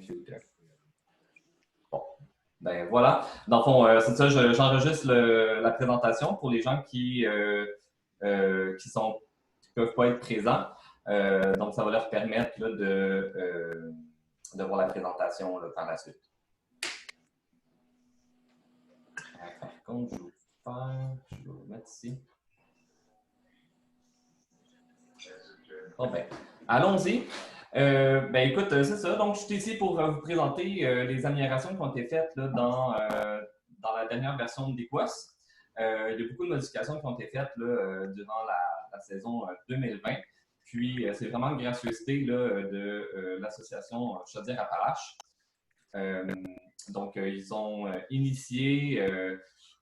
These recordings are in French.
computer. Bon, ben voilà. Dans le fond, c'est ça, j'enregistre la présentation pour les gens qui peuvent pas être présents. Donc, ça va leur permettre là, de voir la présentation là, par la suite. Par contre, je vais vous mettre ici. Bon, ben, allons-y. Ben, écoute, c'est ça. Donc, je suis ici pour vous présenter les améliorations qui ont été faites là, dans la dernière version d'Equus. Il y a beaucoup de modifications qui ont été faites là, durant la saison 2020. Puis, c'est vraiment une gracieuseté là, de l'association Chaudière-Appalaches. Donc, ils ont initié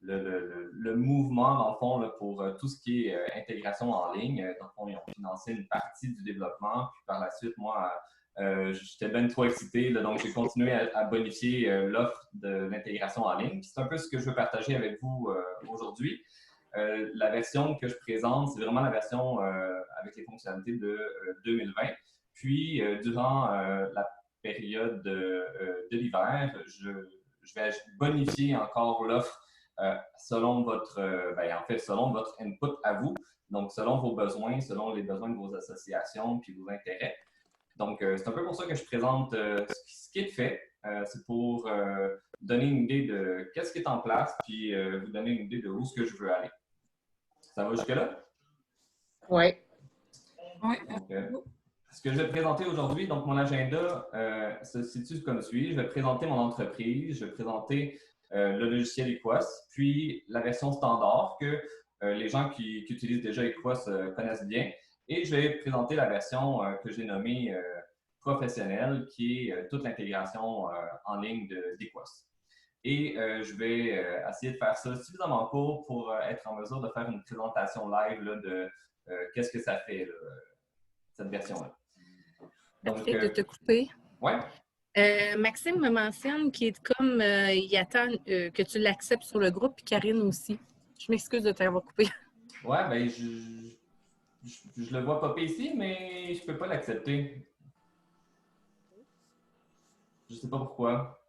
le mouvement, dans le fond, là, pour tout ce qui est intégration en ligne. Dans le fond, ils ont financé une partie du développement. Puis par la suite, moi, j'étais bien trop excité. Là, donc, j'ai continué à bonifier l'offre de l'intégration en ligne. Puis c'est un peu ce que je veux partager avec vous aujourd'hui. La version que je présente, c'est vraiment la version avec les fonctionnalités de 2020. Puis, durant la période de l'hiver, je vais bonifier encore l'offre selon votre input à vous, donc selon vos besoins, selon les besoins de vos associations puis vos intérêts. Donc, c'est un peu pour ça que je présente ce qui est fait. C'est pour donner une idée de qu'est-ce qui est en place, puis vous donner une idée de où est-ce que je veux aller. Ça va jusque-là? Oui. Donc, ce que je vais présenter aujourd'hui, donc mon agenda se situe comme suit. Je vais présenter mon entreprise, je vais présenter le logiciel Equus, puis la version standard que les gens qui utilisent déjà Equus connaissent bien. Et je vais présenter la version que j'ai nommée professionnelle, qui est toute l'intégration en ligne d'Equus. Et je vais essayer de faire ça suffisamment court pour être en mesure de faire une présentation live là, de qu'est-ce que ça fait, là, cette version-là. Donc, de te couper. Oui. Maxime me mentionne qu'il est comme il attend que tu l'acceptes sur le groupe, puis Karine aussi. Je m'excuse de t'avoir coupé. Oui, bien, je le vois popper ici, mais je ne peux pas l'accepter. Je ne sais pas pourquoi.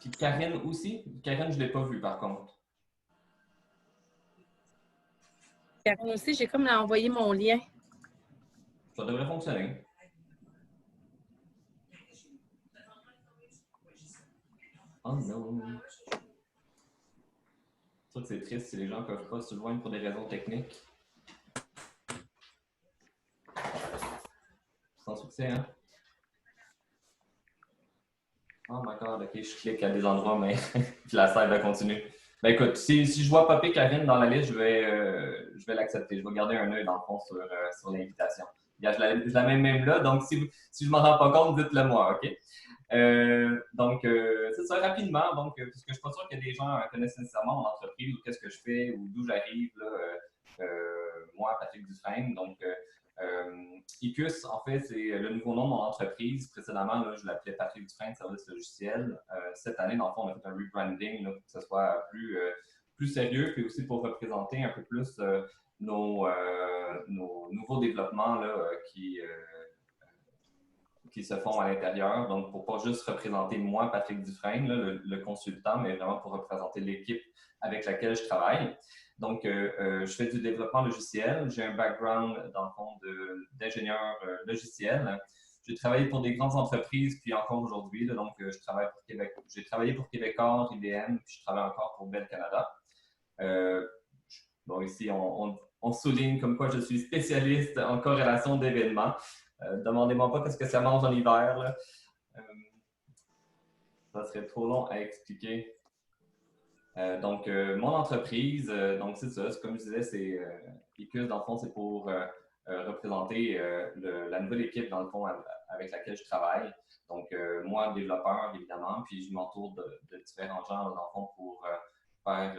Puis Karine aussi. Karine, je ne l'ai pas vue par contre. Karine aussi, j'ai comme envoyé mon lien. Ça devrait fonctionner. Oh non. C'est sûr que c'est triste si les gens ne peuvent pas se joindre pour des raisons techniques. Sans succès, hein? Oh my god, ok, je clique à des endroits, mais puis la slide va continuer. Ben écoute, si je vois popper Karine dans la liste, je vais l'accepter. Je vais garder un œil dans le fond sur l'invitation. Je la mets même là, donc si je ne m'en rends pas compte, dites-le moi, ok? Donc, c'est ça, rapidement, donc, parce que je ne suis pas sûr que des gens connaissent nécessairement mon entreprise ou qu'est-ce que je fais ou d'où j'arrive, moi, Patrick Dufresne. Donc, Icus, en fait, c'est le nouveau nom de mon entreprise. Précédemment, là, je l'appelais Patrick Dufresne Service Logiciel. Cette année, dans le fond, on a fait un rebranding là, pour que ce soit plus sérieux, puis aussi pour représenter un peu plus nos nouveaux développements là, qui se font à l'intérieur. Donc, pour ne pas juste représenter moi, Patrick Dufresne, là, le consultant, mais vraiment pour représenter l'équipe avec laquelle je travaille. Donc, je fais du développement logiciel. J'ai un background, dans le fond, d'ingénieur logiciel. J'ai travaillé pour des grandes entreprises, puis encore aujourd'hui. Donc, j'ai travaillé pour Québecor, IBM, puis je travaille encore pour Bell Canada. Bon, ici, on souligne comme quoi je suis spécialiste en corrélation d'événements. Demandez-moi pas qu'est-ce que ça mange en hiver. Là. Ça serait trop long à expliquer. Donc, mon entreprise, donc c'est ça, comme je disais, c'est Icus, dans le fond, c'est pour représenter la nouvelle équipe, dans le fond, avec laquelle je travaille. Donc, moi, développeur, évidemment, puis je m'entoure de différents gens, dans le fond, pour faire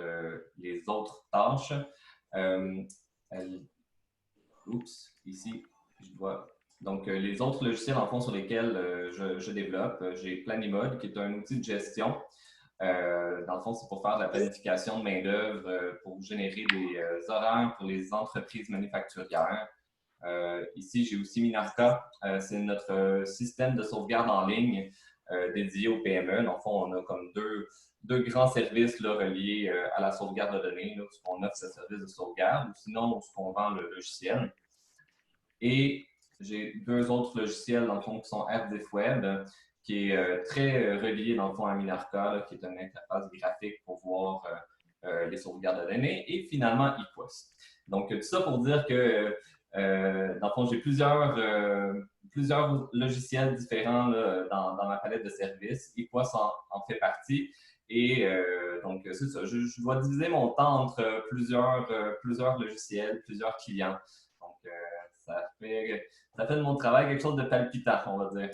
les autres tâches. Oups, ici, je vois. Donc, les autres logiciels, en fond, sur lesquels je développe, j'ai Planimode, qui est un outil de gestion. Dans le fond, c'est pour faire de la planification de main-d'œuvre, pour générer des horaires pour les entreprises manufacturières. Ici, j'ai aussi Minarca. C'est notre système de sauvegarde en ligne dédié aux PME. Dans le fond, on a comme deux grands services là, reliés à la sauvegarde de données. Là, où on offre ce service de sauvegarde, ou sinon, où on vend le logiciel. Et j'ai deux autres logiciels, dans le fond, qui sont RDF Web, qui est très relié, dans le fond, à Minarca, là, qui est une interface graphique pour voir les sauvegardes de données. Et finalement, eQuest. Donc, tout ça pour dire que, dans le fond, j'ai plusieurs logiciels différents là, dans ma palette de services. eQuest en fait partie. Et donc, c'est ça. Je dois diviser mon temps entre plusieurs logiciels, plusieurs clients. Donc, ça fait de mon travail quelque chose de palpitant, on va dire.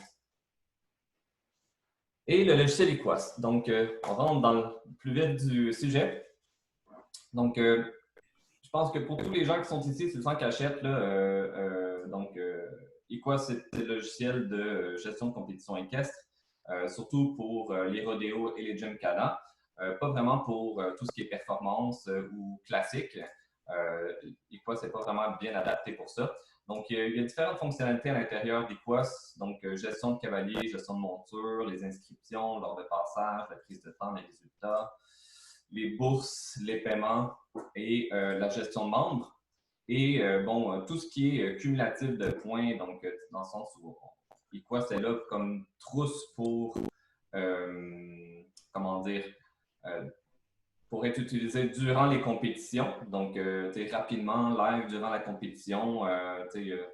Et le logiciel eQuest. Donc, on rentre dans le plus vite du sujet. Donc, je pense que pour tous les gens qui sont ici, c'est sans cachette, là, eQuest, c'est le logiciel de gestion de compétition équestre, surtout pour les rodéos et les gymkhana, pas vraiment pour tout ce qui est performance ou classique. eQuest n'est pas vraiment bien adapté pour ça. Donc, il y a différentes fonctionnalités à l'intérieur d'eQuest, donc gestion de cavalier, gestion de monture, les inscriptions lors de passage, la prise de temps, les résultats, les bourses, les paiements et la gestion de membres. Et tout ce qui est cumulatif de points, donc dans le sens où eQuest est là comme trousse pour, comment dire, pour être utilisé durant les compétitions. Donc, rapidement, live durant la compétition,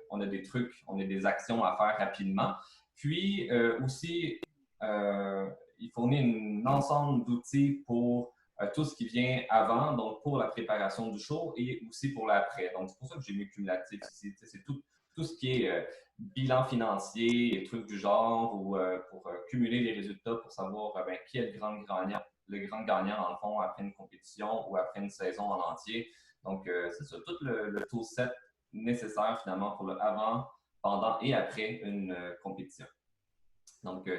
on a des trucs, on a des actions à faire rapidement. Puis aussi, il fournit un ensemble d'outils pour tout ce qui vient avant, donc pour la préparation du show et aussi pour l'après. Donc, c'est pour ça que j'ai mis cumulatif ici. C'est tout ce qui est bilan financier et trucs du genre, ou pour cumuler les résultats pour savoir qui est le grand gagnant, dans le fond, après une compétition ou après une saison en entier. Donc, c'est ça, tout le toolset nécessaire finalement pour le avant, pendant et après une compétition. Donc,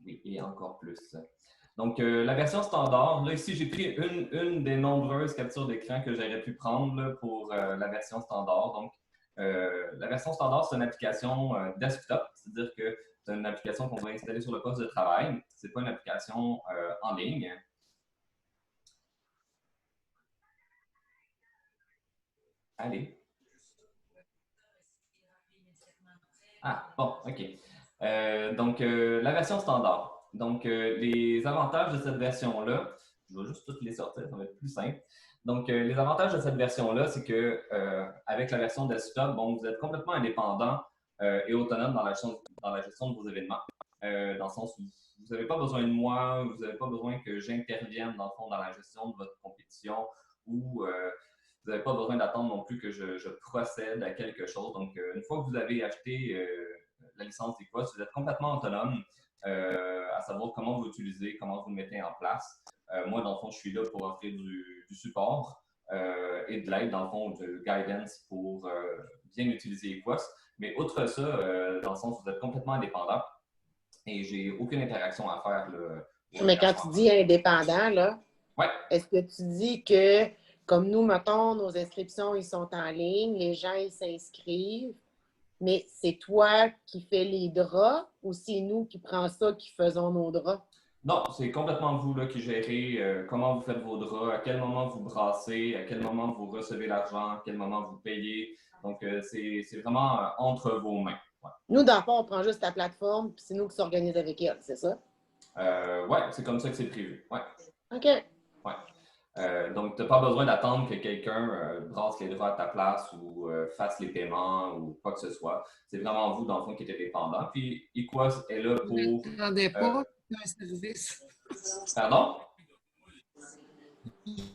oui, et encore plus. Donc, la version standard, là, ici, j'ai pris une des nombreuses captures d'écran que j'aurais pu prendre là, pour la version standard. Donc, la version standard, c'est une application desktop, c'est-à-dire que c'est une application qu'on va installer sur le poste de travail. Ce n'est pas une application en ligne. Allez. Ah, bon, OK. La version standard. Donc, les avantages de cette version-là, je vais juste toutes les sortir, ça va être plus simple. Donc, les avantages de cette version-là, c'est que avec la version desktop, bon, vous êtes complètement indépendant et autonome dans la gestion de vos événements. Dans le sens où vous n'avez pas besoin de moi, vous n'avez pas besoin que j'intervienne, dans le fond, dans la gestion de votre compétition, ou vous n'avez pas besoin d'attendre non plus que je procède à quelque chose. Donc, une fois que vous avez acheté la licence d'eQuest, vous êtes complètement autonome à savoir comment vous l'utilisez, comment vous le mettez en place. Moi, dans le fond, je suis là pour offrir du support et de l'aide, dans le fond, de guidance pour bien utiliser eQuest. Mais outre ça, dans le sens où vous êtes complètement indépendant et j'ai aucune interaction à faire. Là, mais quand tu dis indépendant, là, ouais. Est-ce que tu dis que, comme nous, mettons, nos inscriptions, ils sont en ligne, les gens, ils s'inscrivent, mais c'est toi qui fais les draps ou c'est nous qui prenons ça, qui faisons nos draps? Non, c'est complètement vous là, qui gérez comment vous faites vos draps, à quel moment vous brassez, à quel moment vous recevez l'argent, à quel moment vous payez. Donc, c'est vraiment entre vos mains. Ouais. Nous, dans le fond, on prend juste la plateforme, puis c'est nous qui s'organisons avec elle, c'est ça? Oui, c'est comme ça que c'est prévu. Ouais. OK. Ouais. Donc, tu n'as pas besoin d'attendre que quelqu'un brasse les droits à ta place ou fasse les paiements ou quoi que ce soit. C'est vraiment vous, dans le fond, qui êtes dépendant. Puis, eQuest est là pour... Vous n'attendez pas un service. Pardon?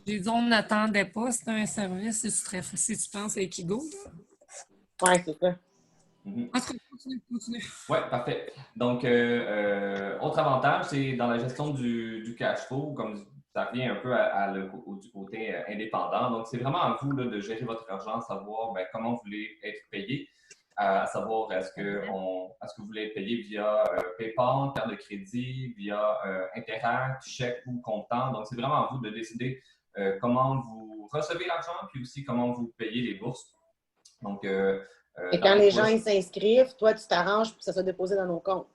J'ai dit, on n'attendait pas, c'était un service si tu penses à Ekigo. Oui, c'est ça. Continue. Oui, parfait. Donc, autre avantage, c'est dans la gestion du cash flow, comme ça revient un peu du côté indépendant. Donc, c'est vraiment à vous là, de gérer votre argent, savoir comment vous voulez être payé, à savoir est-ce que vous voulez être payé via PayPal, carte de crédit, via Interact, chèque ou comptant. Donc, c'est vraiment à vous de décider comment vous recevez l'argent, puis aussi comment vous payez les bourses. Donc, Et dans quand les gens Equus, ils s'inscrivent, toi, tu t'arranges pour que ça soit déposé dans nos comptes.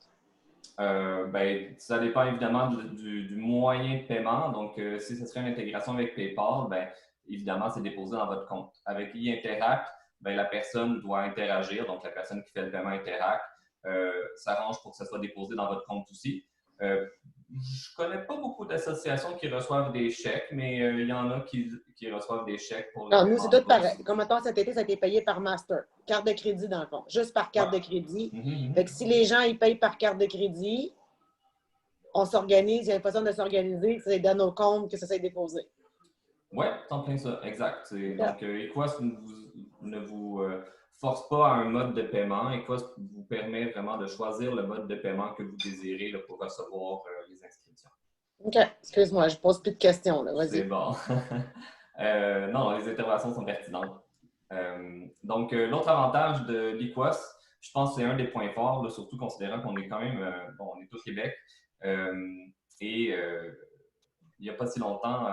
ben, ça dépend évidemment du moyen de paiement. Donc, si ce serait une intégration avec PayPal, ben, évidemment, c'est déposé dans votre compte. Avec e-Interact, ben, la personne doit interagir, donc la personne qui fait le paiement Interact s'arrange pour que ça soit déposé dans votre compte aussi. Je ne connais pas beaucoup d'associations qui reçoivent des chèques, mais il y en a qui reçoivent des chèques pour le Non, nous, paiement c'est de tout pareil. bourse. Comme mettons, cet été, ça a été payé par Master. Carte de crédit, dans le fond. Juste par carte Ouais. de crédit. Mhm. Fait que si les gens ils payent par carte de crédit, on s'organise, il y a une façon de s'organiser, que c'est dans nos comptes que ça s'est déposé. Oui, c'est en plein ça, exact. Yeah. Donc, Equus ne vous force pas à un mode de paiement. Equus vous permet vraiment de choisir le mode de paiement que vous désirez là, pour recevoir les inscriptions. OK. Excuse-moi, je pose plus de questions. Là. C'est Vas-y. bon. Non, les interventions sont pertinentes. Donc, l'autre avantage de l'Equus, je pense que c'est un des points forts, là, surtout considérant qu'on est quand même, bon, on est au Québec. Et il n'y a pas si longtemps,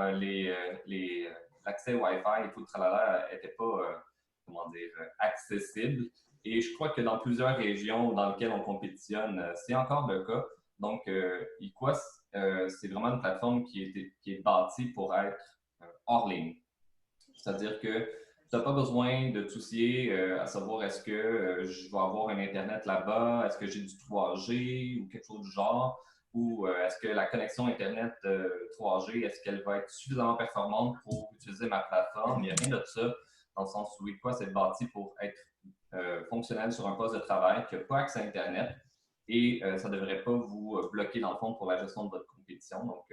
l'accès Wi-Fi et tout le tralala n'était pas, comment dire, accessible. Et je crois que dans plusieurs régions dans lesquelles on compétitionne, c'est encore le cas. Donc, Equus, c'est vraiment une plateforme qui est bâtie pour être hors ligne. C'est-à-dire que tu n'as pas besoin de te soucier à savoir est-ce que je vais avoir un Internet là-bas, est-ce que j'ai du 3G ou quelque chose du genre, ou est-ce que la connexion Internet 3G, est-ce qu'elle va être suffisamment performante pour utiliser ma plateforme? Il n'y a rien de ça, dans le sens où Equus est bâti pour être fonctionnel sur un poste de travail qui n'a pas accès à Internet et ça ne devrait pas vous bloquer dans le fond pour la gestion de votre compétition. Donc,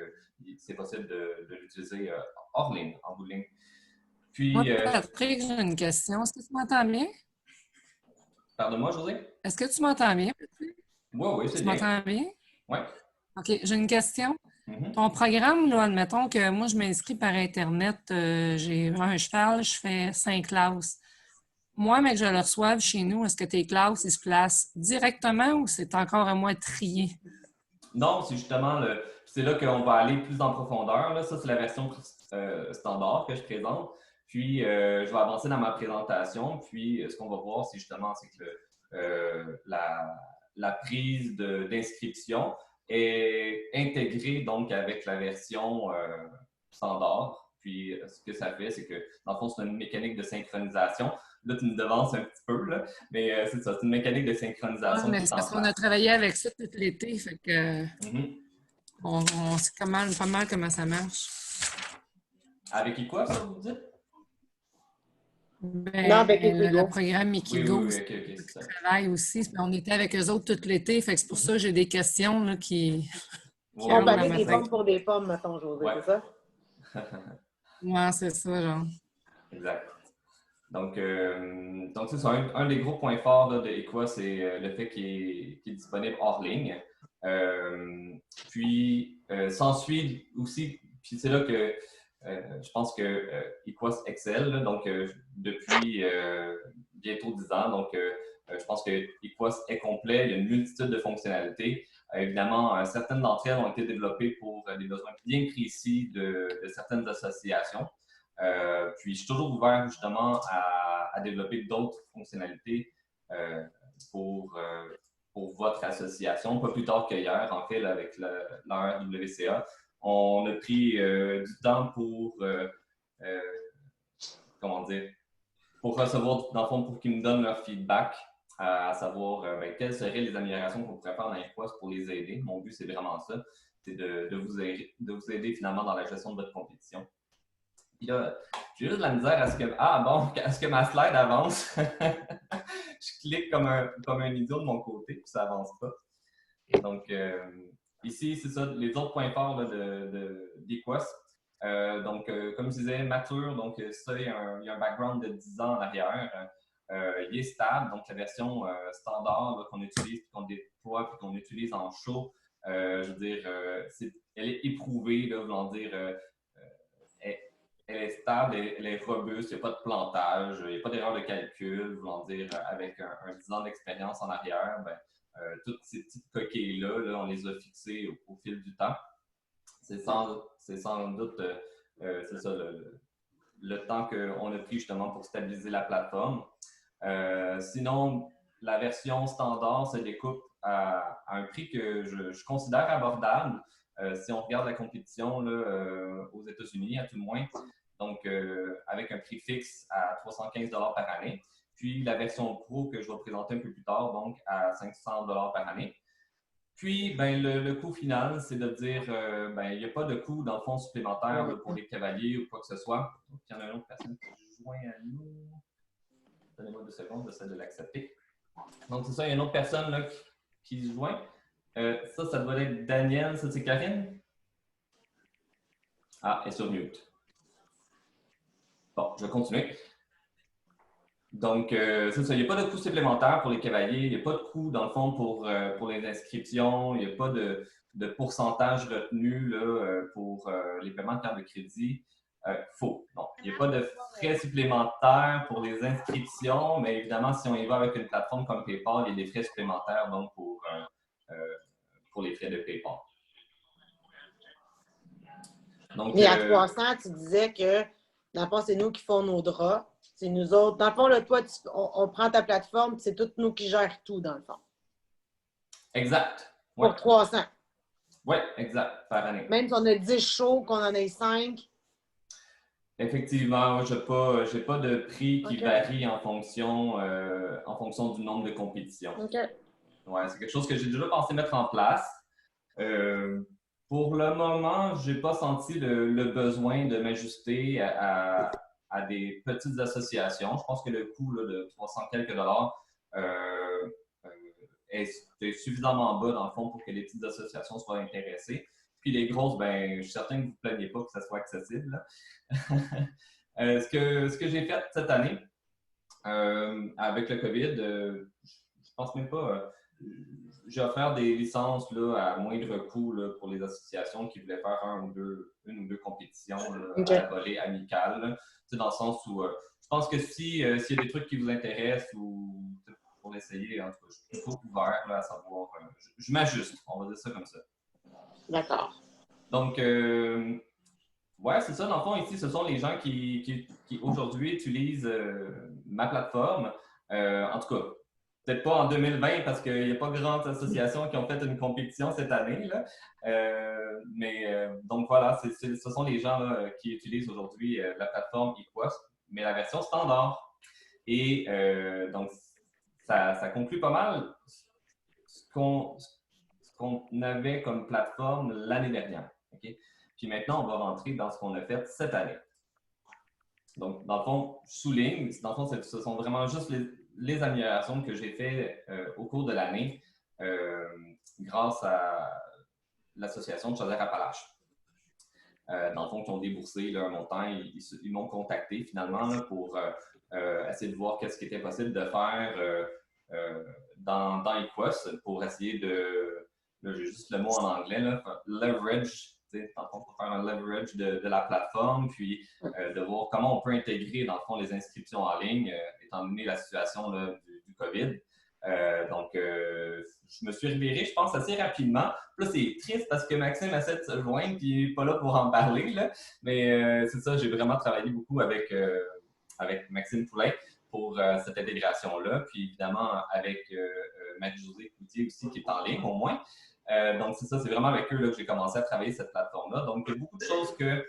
c'est possible de l'utiliser hors ligne, en bout de ligne. Moi, Puis, Patrick, j'ai une question. Est-ce que tu m'entends bien? pardonne-moi, José? Est-ce que tu m'entends bien, Patrick? Oui, oui, c'est Tu bien. m'entends bien? Oui. OK, j'ai une question. Mhm. Ton programme, là, admettons que moi, je m'inscris par Internet, j'ai un cheval, je fais 5 classes. Moi, mais que je le reçoive chez nous, est-ce que tes classes, ils se placent directement ou c'est encore à moi de trier? Non, c'est justement c'est là qu'on va aller plus en profondeur. Là. Ça, c'est la version standard que je présente. Puis, je vais avancer dans ma présentation. Puis, ce qu'on va voir, c'est justement que la prise d'inscription est intégrée donc avec la version standard. Puis, ce que ça fait, c'est que, dans le fond, c'est une mécanique de synchronisation. Là, tu me devances un petit peu, là, mais c'est ça, c'est une mécanique de Ah, synchronisation mais qui est c'est en parce qu'on a place. travaillé avec ça tout l'été, fait que Mhm. on sait pas mal comment ça marche. Avec quoi, ça, vous dites? Non, avec les Le Go. programme Oui, Mikigo, ok, ok, c'est ça. travaille aussi. On était avec eux autres tout l'été, fait que c'est pour ça que j'ai des questions là, qui Oui, rentrent dans Comparer ma des tête. pommes pour des pommes, mettons, José, ouais. c'est ça? Ouais, c'est ça, genre. Exact. Donc c'est ça. Un des gros points forts là, de Equa, c'est le fait qu'il est disponible hors ligne. Puis, s'ensuit aussi, puis c'est là que je pense que Equus excelle, là, donc depuis bientôt 10 ans. Donc, je pense que Equus est complet. Il y a une multitude de fonctionnalités. Évidemment, certaines d'entre elles ont été développées pour des besoins bien précis de certaines associations. Puis, je suis toujours ouvert justement à développer d'autres fonctionnalités euh, pour, euh, pour votre association. Pas plus tard qu'hier, en fait, là, avec la RWCA, on a pris du temps pour, comment dire, pour recevoir, dans le fond, pour qu'ils nous donnent leur feedback, à savoir quelles seraient les améliorations qu'on pourrait faire dans Equus pour les aider. Mon but, c'est vraiment ça, c'est de vous aider finalement dans la gestion de votre compétition. Puis là, j'ai juste de la misère à ce que, à ce que ma slide avance. Je clique comme un idiot de mon côté, puis ça avance pas. Donc, ici, c'est ça, les autres points forts là, d'Equus. Donc, comme je disais, mature, donc ça, il y a un background de 10 ans en arrière. Il est stable, donc la version standard là, qu'on utilise, qu'on déploie, puis qu'on utilise en show, je veux dire, elle est éprouvée, là, voulant dire, elle est stable, elle est robuste, il n'y a pas de plantage, il n'y a pas d'erreur de calcul, voulant dire, avec un 10 ans d'expérience en arrière, toutes ces petites coquilles-là, là, on les a fixées au fil du temps. C'est sans doute c'est ça, le temps qu'on a pris justement pour stabiliser la plateforme. Sinon, la version standard se découpe à un prix que je considère abordable si on regarde la compétition là, aux États-Unis, à tout le moins. Donc, avec un prix fixe à 315 $ par année. Puis, la version Pro que je vais présenter un peu plus tard, donc à 500 $ par année. Puis, ben, le coût final, c'est de dire, ben, il n'y a pas de coût, dans le fond, supplémentaire là, pour les cavaliers ou quoi que ce soit. Donc, il y en a une autre personne qui se joint à nous. Donnez-moi 2 secondes, j'essaie de l'accepter. Donc, c'est ça, il y a une autre personne là, qui se joint. Ça doit être Daniel. Ça, c'est Karine? Ah, elle est sur mute. Bon, je vais continuer. Donc, c'est ça. Il n'y a pas de coût supplémentaire pour les cavaliers. Il n'y a pas de coût, dans le fond, pour les inscriptions. Il n'y a pas de pourcentage retenu là, pour les paiements de carte de crédit. Faux. Non. Il n'y a pas de frais supplémentaires pour les inscriptions, mais évidemment, si on y va avec une plateforme comme PayPal, il y a des frais supplémentaires donc pour les frais de PayPal. Donc, mais à 300, tu disais que, dans le fond, c'est nous qui font nos draps. C'est nous autres. Dans le fond, là, toi, on prend ta plateforme, c'est tout nous qui gèrent tout, dans le fond. Exact. Ouais. Pour 300. Oui, exact, par année. Même si on a 10 shows, qu'on en ait 5. Effectivement, je n'ai pas de prix qui varie en fonction du nombre de compétitions. OK. Ouais, c'est quelque chose que j'ai déjà pensé mettre en place. Pour le moment, je n'ai pas senti le besoin de m'ajuster à des petites associations. Je pense que le coût là, de 300 quelques dollars est suffisamment bas, dans le fond, pour que les petites associations soient intéressées. Puis les grosses, ben, je suis certain que vous ne vous plaignez pas que ça soit accessible. Ce que j'ai fait cette année, avec le COVID, je pense même pas. J'ai offert des licences là, à moindre coût là, pour les associations qui voulaient faire une ou deux compétitions là, à la volée amicale. Dans le sens où je pense que s'il y a des trucs qui vous intéressent ou pour l'essayer, en tout cas, je suis plutôt ouvert là, à savoir. Je m'ajuste, on va dire ça comme ça. D'accord. Donc, ouais, c'est ça. Dans le fond, ici, ce sont les gens qui aujourd'hui utilisent ma plateforme. En tout cas, peut-être pas en 2020 parce qu'il n'y a pas grandes associations qui ont fait une compétition cette année. Là. Donc voilà, ce sont les gens là, qui utilisent aujourd'hui la plateforme eQuest, mais la version standard. Et donc, ça conclut pas mal ce qu'on avait comme plateforme l'année dernière. Okay? Puis maintenant, on va rentrer dans ce qu'on a fait cette année. Donc, dans le fond, je souligne, dans le fond, ce sont vraiment juste les améliorations que j'ai faites au cours de l'année grâce à l'association de Chaudière-Appalaches. Dans le fond, qui ont déboursé là, un montant, ils m'ont contacté finalement là, pour essayer de voir qu'est-ce qui était possible de faire dans eQuest pour essayer de, là, j'ai juste le mot en anglais, là, leverage, dans le fond, pour faire un leverage de la plateforme, puis de voir comment on peut intégrer, dans le fond, les inscriptions en ligne, étant donné la situation là, du COVID. Donc, je me suis reviré, je pense, assez rapidement. Là, c'est triste parce que Maxime essaie de se joindre, puis il n'est pas là pour en parler, là. Mais c'est ça, j'ai vraiment travaillé beaucoup avec Maxime Poulain pour cette intégration-là. Puis évidemment, avec Marie-Josée Cloutier aussi, qui est en ligne, au moins. Donc, c'est ça, c'est vraiment avec eux là, que j'ai commencé à travailler cette plateforme-là. Donc, il y a beaucoup de choses que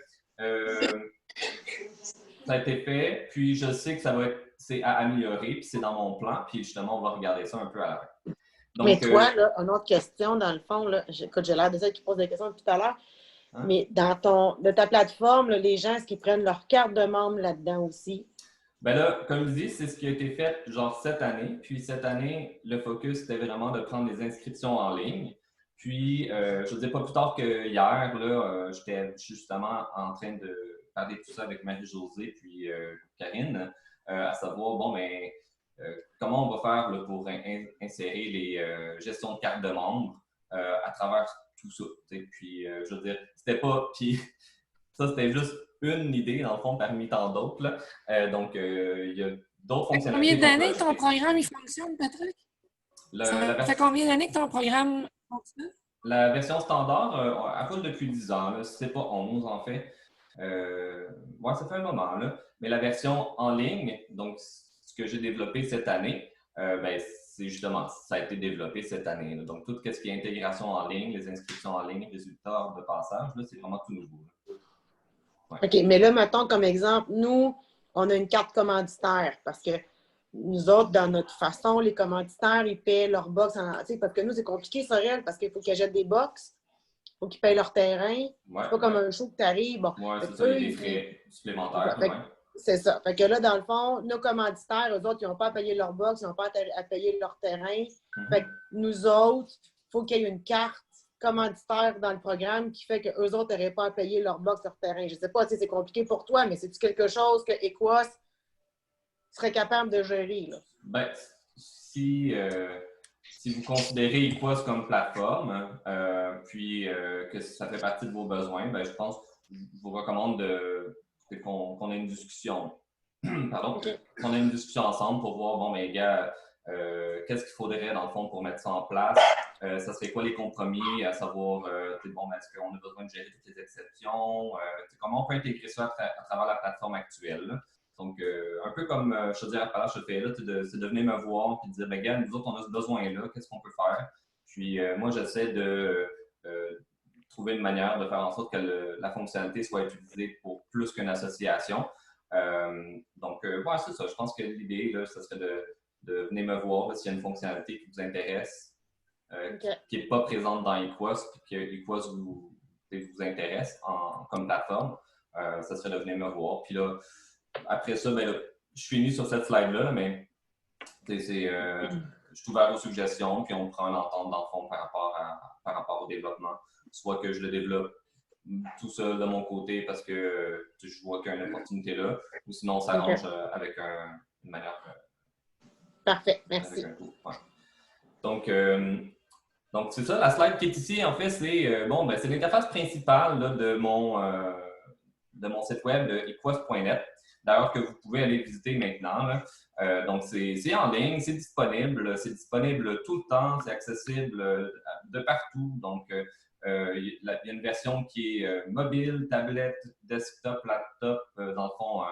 ça a été fait, puis je sais que c'est à améliorer, puis c'est dans mon plan, puis justement, on va regarder ça un peu à la fin. Donc, mais toi, là, une autre question, dans le fond, là, écoute, j'ai l'air de ça qui pose des questions depuis tout à l'heure, mais de ta plateforme, là, les gens, est-ce qu'ils prennent leur carte de membre là-dedans aussi? Ben là, comme je dis, c'est ce qui a été fait genre cette année. Puis cette année, le focus, c'était vraiment de prendre les inscriptions en ligne. Puis, je ne dis pas plus tard que hier, là, j'étais justement en train de parler de tout ça avec Marie-Josée puis Karine, à savoir, bon, mais comment on va faire là, pour insérer les gestions de cartes de membres à travers tout ça. Puis, je veux dire, c'était pas... Puis, ça, c'était juste une idée, dans le fond, parmi tant d'autres. Donc, il y a d'autres fonctionnalités. Combien d'années que ton programme il fonctionne, Patrick? Ça fait combien d'années que ton programme fonctionne? La version standard, elle coule depuis 10 ans. C'est pas 11, en fait. Ouais, ça fait un moment. Là. Mais la version en ligne, donc ce que j'ai développé cette année, ben, c'est justement, ça a été développé cette année. Là. Donc, tout ce qui est intégration en ligne, les inscriptions en ligne, résultats de passage, là, c'est vraiment tout nouveau. Ouais. OK, mais là, mettons comme exemple, nous, on a une carte commanditaire parce que nous autres, dans notre façon, les commanditaires, ils paient leur box en entier. Parce que nous, c'est compliqué, Sorel, parce qu'il faut qu'ils achètent des box, il faut qu'ils payent leur terrain. C'est pas comme un show que tu arrives. Bon. Oui, c'est ça, il y a des frais supplémentaires. C'est ça. Fait que là, dans le fond, nos commanditaires, eux autres, ils n'ont pas à payer leur box, ils n'ont pas à payer leur terrain. Fait que nous autres, il faut qu'il y ait une carte commanditaire dans le programme qui fait qu'eux autres n'auraient pas à payer leur box, leur terrain. Je ne sais pas si c'est compliqué pour toi, mais c'est-tu quelque chose que Equos serait capable de gérer? Là? Ben, si vous considérez Equos comme plateforme, puis que ça fait partie de vos besoins, ben, je pense que je vous recommande qu'on ait une discussion. Pardon, Okay. qu'on ait une discussion ensemble pour voir, bon, mais gars, qu'est-ce qu'il faudrait dans le fond pour mettre ça en place? Ça serait quoi les compromis, à savoir, bon, est-ce qu'on a besoin de gérer toutes les exceptions? Comment on peut intégrer ça à travers la plateforme actuelle? Là? Donc, un peu comme je te dis à la je te fais là, c'est de venir me voir et de dire, ben, gars, nous autres, on a ce besoin-là, qu'est-ce qu'on peut faire? Puis, moi, j'essaie de trouver une manière de faire en sorte que la fonctionnalité soit utilisée pour plus qu'une association. Donc, ouais, c'est ça. Je pense que l'idée, là, ce serait de venir me voir s'il y a une fonctionnalité qui vous intéresse, qui n'est pas présente dans Equos, puis que Equos vous intéresse comme plateforme. Ça serait de venir me voir. Puis là, après ça, ben, là, je suis fini sur cette slide-là, mais je suis ouvert aux suggestions, puis on prend une entente dans le fond par rapport au développement. Soit que je le développe tout seul de mon côté parce que je vois qu'il y a une opportunité là, ou sinon on s'arrange avec une manière. Parfait, merci. Ouais. Donc c'est ça, la slide qui est ici, en fait, c'est c'est l'interface principale là, de mon site web de equos.net. D'ailleurs, que vous pouvez aller visiter maintenant. Là. Donc, c'est en ligne, c'est disponible tout le temps, c'est accessible de partout. Donc, il y a une version qui est mobile, tablette, desktop, laptop. Dans le fond,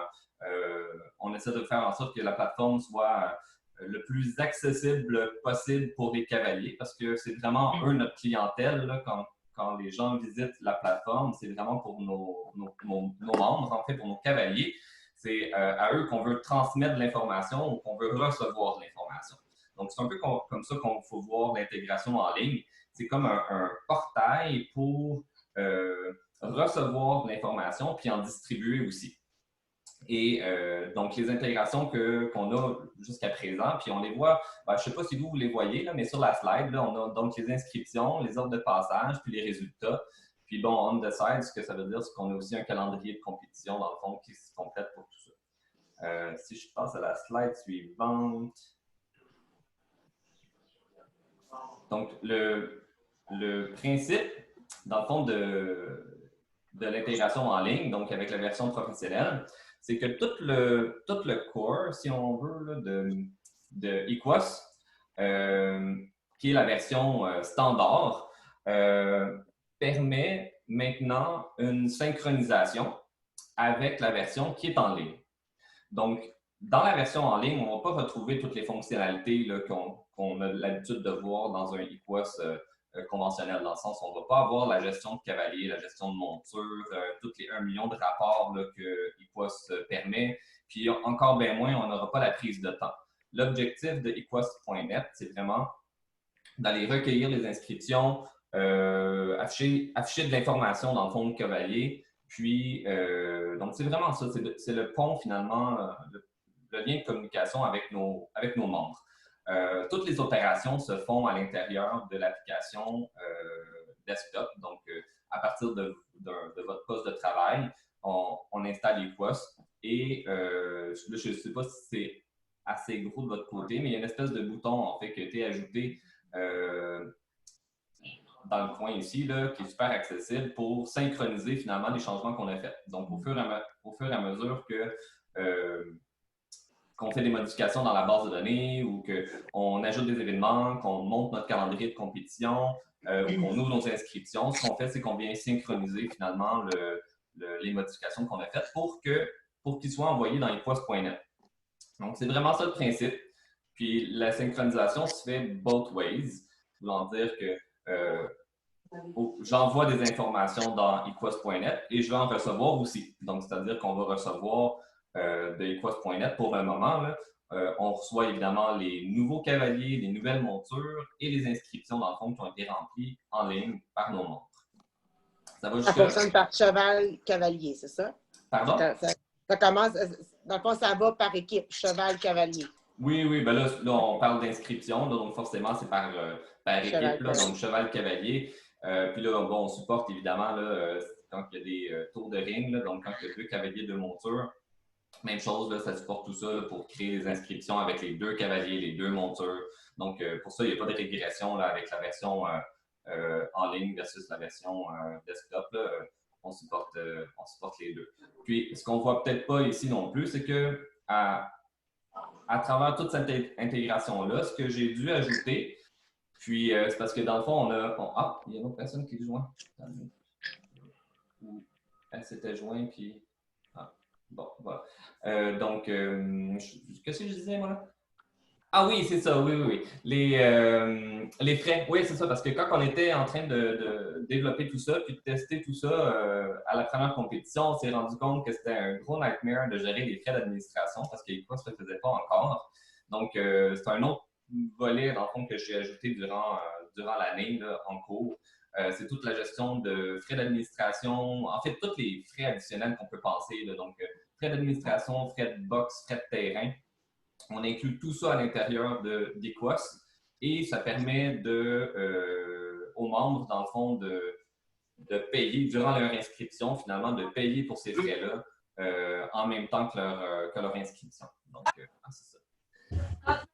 on essaie de faire en sorte que la plateforme soit le plus accessible possible pour les cavaliers parce que c'est vraiment eux notre clientèle là, quand les gens visitent la plateforme, c'est vraiment pour nos membres, en fait, pour nos cavaliers. C'est à eux qu'on veut transmettre l'information ou qu'on veut recevoir l'information. Donc, c'est un peu comme ça qu'on faut voir l'intégration en ligne. C'est comme un portail pour recevoir l'information puis en distribuer aussi. Et donc, les intégrations qu'on a jusqu'à présent, puis on les voit, je ne sais pas si vous les voyez, là, mais sur la slide, là, on a donc les inscriptions, les ordres de passage, puis les résultats. Puis bon, on the side, ce que ça veut dire, c'est qu'on a aussi un calendrier de compétition, dans le fond, qui se complète pour tout ça. Si je passe à la slide suivante. Donc, le principe, dans le fond, de l'intégration en ligne, donc avec la version professionnelle, c'est que tout le core, si on veut, là, de Equos, qui est la version standard, permet maintenant une synchronisation avec la version qui est en ligne. Donc, dans la version en ligne, on ne va pas retrouver toutes les fonctionnalités qu'on a l'habitude de voir dans un Equos conventionnel, dans le sens où on ne va pas avoir la gestion de cavalier, la gestion de monture, tous les 1 million de rapports là, que Equos permet. Puis encore bien moins, on n'aura pas la prise de temps. L'objectif de equos.net, c'est vraiment d'aller recueillir les inscriptions, afficher de l'information dans le fond de cavalier. Puis, donc c'est vraiment ça, c'est le pont finalement, le lien de communication avec nos membres. Toutes les opérations se font à l'intérieur de l'application desktop. Donc, à partir de votre poste de travail, on installe Equos. Et je ne sais pas si c'est assez gros de votre côté, mais il y a une espèce de bouton en fait qui a été ajouté dans le coin ici, là, qui est super accessible pour synchroniser finalement les changements qu'on a faits. Donc, au fur et à mesure qu'on fait des modifications dans la base de données ou qu'on ajoute des événements, qu'on monte notre calendrier de compétition ou qu'on ouvre nos inscriptions, ce qu'on fait, c'est qu'on vient synchroniser finalement les modifications qu'on a faites pour qu'ils soient envoyés dans equos.net. Donc, c'est vraiment ça le principe. Puis, la synchronisation se fait both ways, voulant dire que j'envoie des informations dans equus.net et je vais en recevoir aussi. Donc, c'est-à-dire qu'on va recevoir de equus.net pour le moment. Là, on reçoit évidemment les nouveaux cavaliers, les nouvelles montures et les inscriptions, dans le fond, qui ont été remplies en ligne par nos montres. Ça fonctionne par cheval-cavalier, c'est ça? Pardon? Ça commence, dans le fond, ça va par équipe, cheval-cavalier. Oui, ben là, on parle d'inscription, donc forcément, c'est par équipe, là, donc cheval-cavalier. Puis là, bon, on supporte évidemment là, quand il y a des tours de ring, là, donc quand il y a 2 cavaliers de monture. Même chose, là, ça supporte tout ça là, pour créer des inscriptions avec les 2 cavaliers, les 2 montures. Donc, pour ça, il n'y a pas de régression là, avec la version en ligne versus la version desktop. Là, on supporte les 2. Puis, ce qu'on ne voit peut-être pas ici non plus, c'est que à travers toute cette intégration-là, ce que j'ai dû ajouter, puis c'est parce que dans le fond, il y a une autre personne qui est jointe. Elle s'était jointe, puis... Bon, voilà. Qu'est-ce que je disais, moi, là? Ah oui, c'est ça, oui. Les frais, oui, c'est ça, parce que quand on était en train de développer tout ça, puis de tester tout ça à la première compétition, on s'est rendu compte que c'était un gros nightmare de gérer les frais d'administration parce que l'Equus ne le faisait pas encore. Donc, c'est un autre volet, dans le fond, que j'ai ajouté durant l'année en cours. C'est toute la gestion de frais d'administration, en fait, tous les frais additionnels qu'on peut penser. Là, donc, frais d'administration, frais de boxe, frais de terrain. On inclut tout ça à l'intérieur d'Equus et ça permet aux membres, dans le fond, de payer durant leur inscription, finalement, de payer pour ces frais-là en même temps que leur inscription. Donc, c'est ça.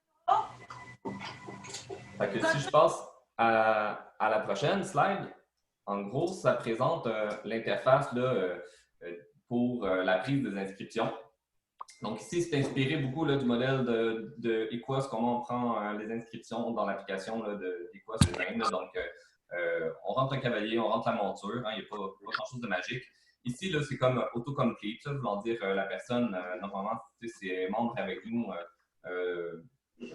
Fait que si je passe à la prochaine slide, en gros, ça présente l'interface pour la prise des inscriptions. Donc ici, c'est inspiré beaucoup là, du modèle de Equus, comment on prend les inscriptions dans l'application d'Equus lui-même. Donc, on rentre un cavalier, on rentre la monture, il n'y a pas grand-chose de magique. Ici, là, c'est comme autocomplete, voulant dire la personne, normalement, si c'est membre avec nous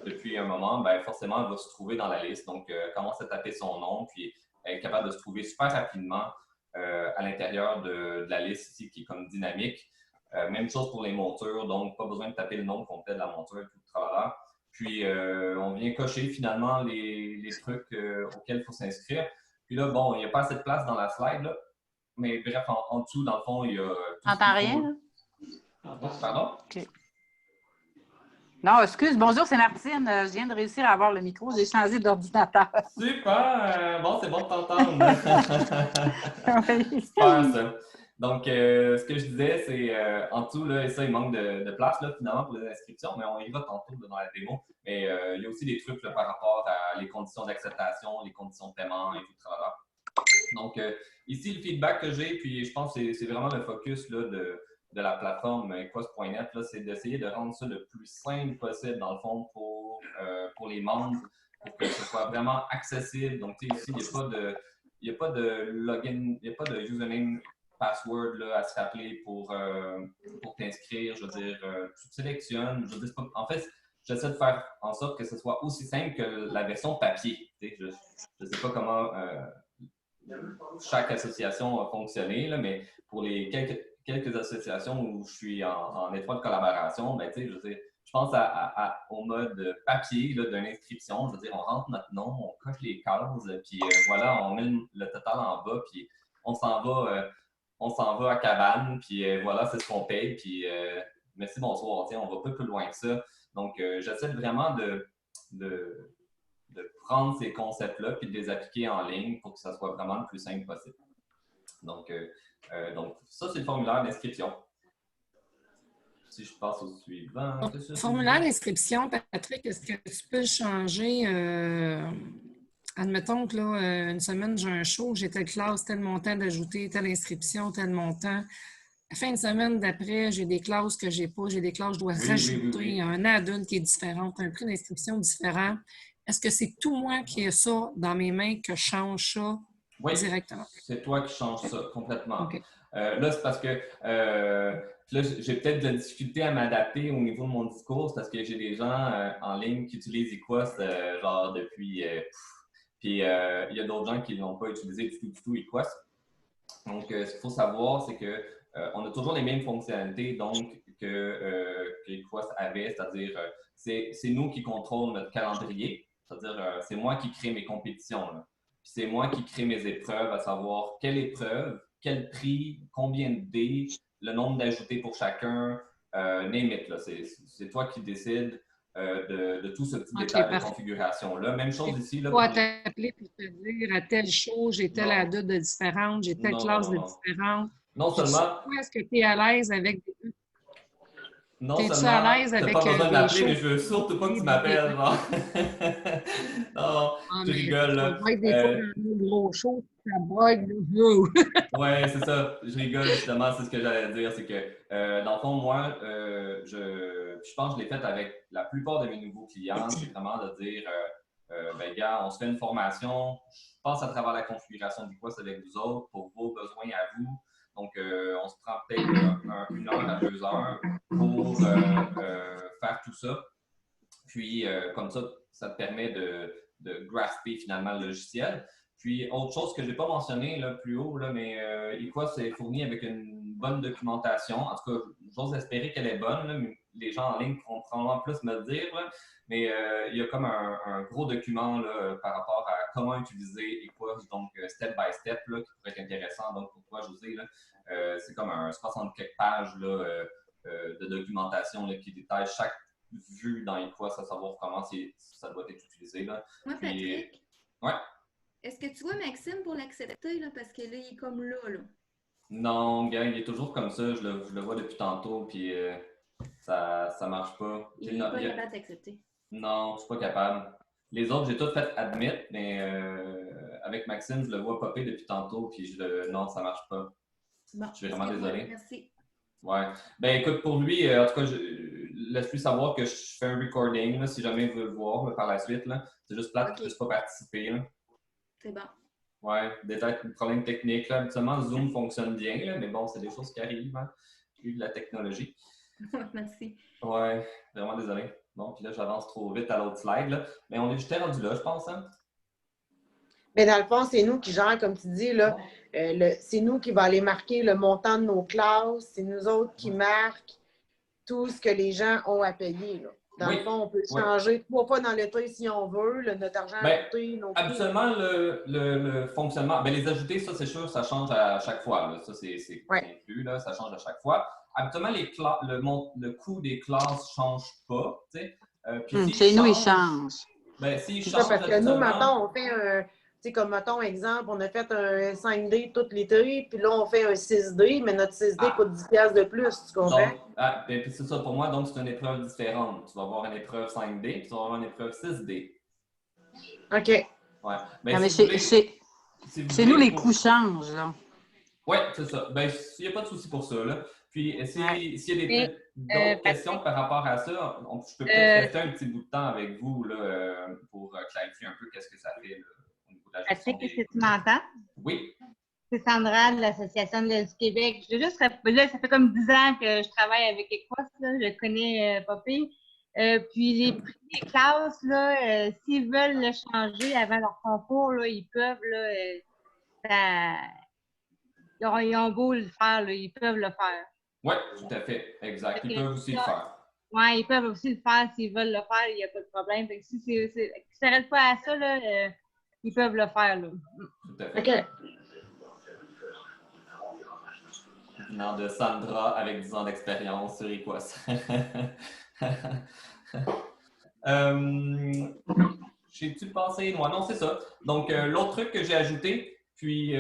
depuis un moment, ben, forcément, elle va se trouver dans la liste. Donc, elle commence à taper son nom, puis elle est capable de se trouver super rapidement à l'intérieur de la liste ici, qui est comme dynamique. Même chose pour les montures, donc pas besoin de taper le nom complet de la monture, tout le tralala. Puis, on vient cocher finalement les trucs auxquels il faut s'inscrire. Puis là, bon, il n'y a pas assez de place dans la slide, là. Mais bref, en dessous, dans le fond, il y a... T'entends rien, là? Pardon? OK. Non, excuse. Bonjour, c'est Martine. Je viens de réussir à avoir le micro. J'ai changé d'ordinateur. Super! Bon, c'est bon de t'entendre. Oui. Super, ça. Donc, ce que je disais, c'est en dessous, là, et ça, il manque de place, là, finalement, pour les inscriptions, mais on y va tantôt là, dans la démo. Mais il y a aussi des trucs là, par rapport à les conditions d'acceptation, les conditions de paiement et tout le travail. Donc, ici, le feedback que j'ai, puis je pense que c'est vraiment le focus là, de la plateforme Equus.net, c'est d'essayer de rendre ça le plus simple possible, dans le fond, pour les membres, pour que ce soit vraiment accessible. Donc, ici, il n'y a pas de login, il n'y a pas de username, password là, à se rappeler pour t'inscrire. Je veux dire, tu sélectionnes. Je veux dire, en fait, j'essaie de faire en sorte que ce soit aussi simple que la version papier. Je ne sais pas comment chaque association a fonctionné, là, mais pour les quelques associations où je suis en étroite collaboration, ben, je pense au mode papier d'une inscription. Je veux dire, on rentre notre nom, on coche les cases, puis voilà, on met le total en bas, puis on s'en va à cabane, puis voilà, c'est ce qu'on paye, puis merci, bonsoir, on va pas plus loin que ça. Donc, j'essaie vraiment de prendre ces concepts-là puis de les appliquer en ligne pour que ça soit vraiment le plus simple possible. Donc ça, c'est le formulaire d'inscription. Si je passe au suivant. Le formulaire d'inscription, Patrick, est-ce que tu peux changer? Admettons que là, une semaine, j'ai un show, j'ai telle classe, tel montant d'ajouter, telle inscription, tel montant. La fin de semaine d'après, j'ai des classes que j'ai pas, j'ai des classes que je dois rajouter, un add-on qui est différent, un prix d'inscription différent. Est-ce que c'est tout moi qui ai ça dans mes mains que je change ça directement? C'est toi qui changes ça complètement. Okay. Là, c'est parce que Puis là, j'ai peut-être de la difficulté à m'adapter au niveau de mon discours parce que j'ai des gens en ligne qui utilisent Equus genre depuis... puis il y a d'autres gens qui ne l'ont pas utilisé du tout, Equus. Donc, ce qu'il faut savoir, c'est que on a toujours les mêmes fonctionnalités donc que Equus avait, c'est-à-dire c'est nous qui contrôlons notre calendrier, c'est-à-dire c'est moi qui crée mes compétitions. Là. Puis c'est moi qui crée mes épreuves, à savoir quelle épreuve, quel prix, combien de dés, le nombre d'ajoutés pour chacun, name it. C'est toi qui décides de tout ce petit détail de configuration-là. Même chose ici. Là, pas t'appeler pour te dire à telle chose, j'ai telle adulte de différente, j'ai telle classe de différente. Non seulement. Est-ce que tu es à l'aise avec des. Non seulement, t'as pas besoin de m'appeler, mais je veux surtout pas que tu m'appelles, genre. Non, je rigole, là. Des fois, dans un gros show, ça bug. Ouais, c'est ça. Je rigole, justement, c'est ce que j'allais dire. C'est que, dans le fond, moi, je pense que je l'ai fait avec la plupart de mes nouveaux clients. C'est vraiment de dire, ben, gars, on se fait une formation. Je passe à travers la configuration du poste avec vous autres pour vos besoins à vous. Donc, on se prend peut-être 1 heure à 2 heures pour faire tout ça. Puis, comme ça, ça te permet de grasper finalement le logiciel. Puis, autre chose que je n'ai pas mentionné là, plus haut, là, mais Equus est fourni avec une bonne documentation. En tout cas, j'ose espérer qu'elle est bonne, là, mais les gens en ligne pourront probablement plus me le dire. Là. Mais il y a comme un gros document là, par rapport à comment utiliser Equus, donc step by step, là, qui pourrait être intéressant donc, pour toi, José. C'est comme un 60 quelques pages là, de documentation là, qui détaille chaque vue dans Equus, à savoir comment ça doit être utilisé. Là. Moi, Patrick, ouais. Est-ce que tu vois Maxime pour l'accepter, là, parce que là, il est comme là. Non, gars, il est toujours comme ça. Je le vois depuis tantôt, puis ça marche pas. Il n'est pas capable d'accepter. Non, je suis pas capable. Les autres, j'ai tout fait admit, mais avec Maxime, je le vois popper depuis tantôt, puis non, ça marche pas. Bon, je suis vraiment désolé. Merci. Ouais. Ben écoute, pour lui, en tout cas, laisse-lui savoir que je fais un recording, là, si jamais il veut le voir là, par la suite. C'est juste plate qu'il ne puisse pas participer. Là. C'est bon. Ouais, peut-être un problème technique. Là. Habituellement, Zoom fonctionne bien, là, mais bon, c'est des choses qui arrivent. Hein. Plus de la technologie. Merci. Ouais, vraiment désolé. Bon, puis là, j'avance trop vite à l'autre slide. Là. Mais on est juste rendu là, je pense. Hein? Mais dans le fond, c'est nous qui gèrons, comme tu dis, là, c'est nous qui va aller marquer le montant de nos classes. C'est nous autres qui marquent tout ce que les gens ont à payer. Là. Dans le fond, on peut changer 3 fois dans l'été si on veut, notre argent ajouté. Habituellement, le fonctionnement, les ajoutés, ça, c'est sûr, ça change à chaque fois. Là. Ça, c'est inclus, là, ça change à chaque fois. Habituellement, le coût des classes ne change pas. C'est nous, ils changent. S'ils c'est changent, ça, parce que nous, maintenant, on fait un... Tu sais, comme, mettons, exemple, on a fait un 5D tout l'été, puis là, on fait un 6D, mais notre 6D coûte 10$ de plus, tu comprends? Puis c'est ça pour moi, donc c'est une épreuve différente. Tu vas avoir une épreuve 5D, puis tu vas avoir une épreuve 6D. OK. Ouais. Mais c'est nous, les coûts changent, là. Oui, c'est ça. Il n'y a pas de souci pour ça, là. Puis, s'il y a d'autres questions par rapport à ça, je peux peut-être rester un petit bout de temps avec vous, là, pour clarifier un peu qu'est-ce que ça fait, là. Patrick, est-ce que tu m'entends? Oui. C'est Sandra de l'Association de du Québec. Je veux juste rappeler, là, ça fait comme 10 ans que je travaille avec Equus, je connais Poppy. Puis les prix des classes, là, s'ils veulent le changer avant leur concours, là, ils peuvent, là, ils ont beau le faire, là, ils peuvent le faire. Oui, tout à fait. Exact. Ils peuvent aussi le faire. Oui, ils peuvent aussi le faire s'ils veulent le faire, il n'y a pas de problème. Fait que si tu ne s'arrêtes pas à ça, là, ils peuvent le faire, là. Tout à fait. OK. Venant de Sandra avec 10 ans d'expérience sur Equus. J'ai-tu passé? Non, c'est ça. Donc, l'autre truc que j'ai ajouté, puis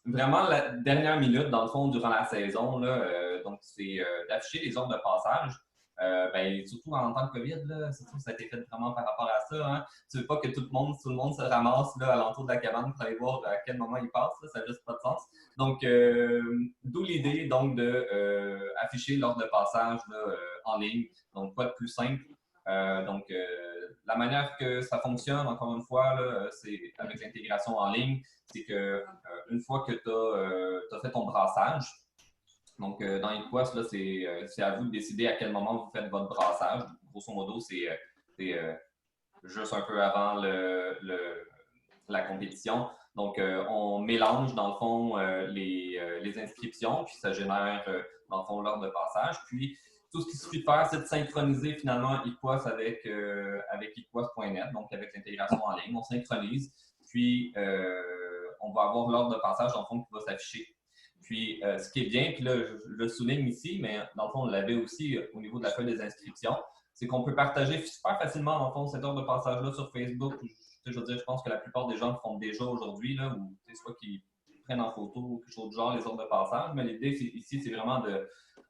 vraiment la dernière minute, dans le fond, durant la saison, là, donc c'est d'afficher les ordres de passage. Surtout en temps de COVID, là, surtout, ça a été fait vraiment par rapport à ça. Hein. Tu veux pas que tout le monde se ramasse là, à l'entour de la cabane pour aller voir à quel moment il passe. Là, ça n'a juste pas de sens. Donc, d'où l'idée donc d'afficher l'ordre de passage là, en ligne. Donc, quoi de plus simple. La manière que ça fonctionne, encore une fois, c'est avec l'intégration en ligne, c'est que une fois que tu as fait ton brassage, Donc, dans Equus, là, c'est à vous de décider à quel moment vous faites votre brassage. Grosso modo, c'est juste un peu avant la compétition. Donc, on mélange, dans le fond, les inscriptions, puis ça génère, dans le fond, l'heure de passage. Puis, tout ce qu'il suffit de faire, c'est de synchroniser finalement Equus avec Equus.net, donc avec l'intégration en ligne. On synchronise, puis on va avoir l'ordre de passage, dans le fond, qui va s'afficher. Puis, ce qui est bien, puis là, je le souligne ici, mais dans le fond, on l'avait aussi au niveau de la feuille des inscriptions, c'est qu'on peut partager super facilement, dans le fond, cette ordre de passage-là sur Facebook. Je veux dire, je pense que la plupart des gens le font déjà aujourd'hui, là, ou soit qu'ils prennent en photo ou quelque chose du genre, les ordres de passage. Mais l'idée ici, c'est vraiment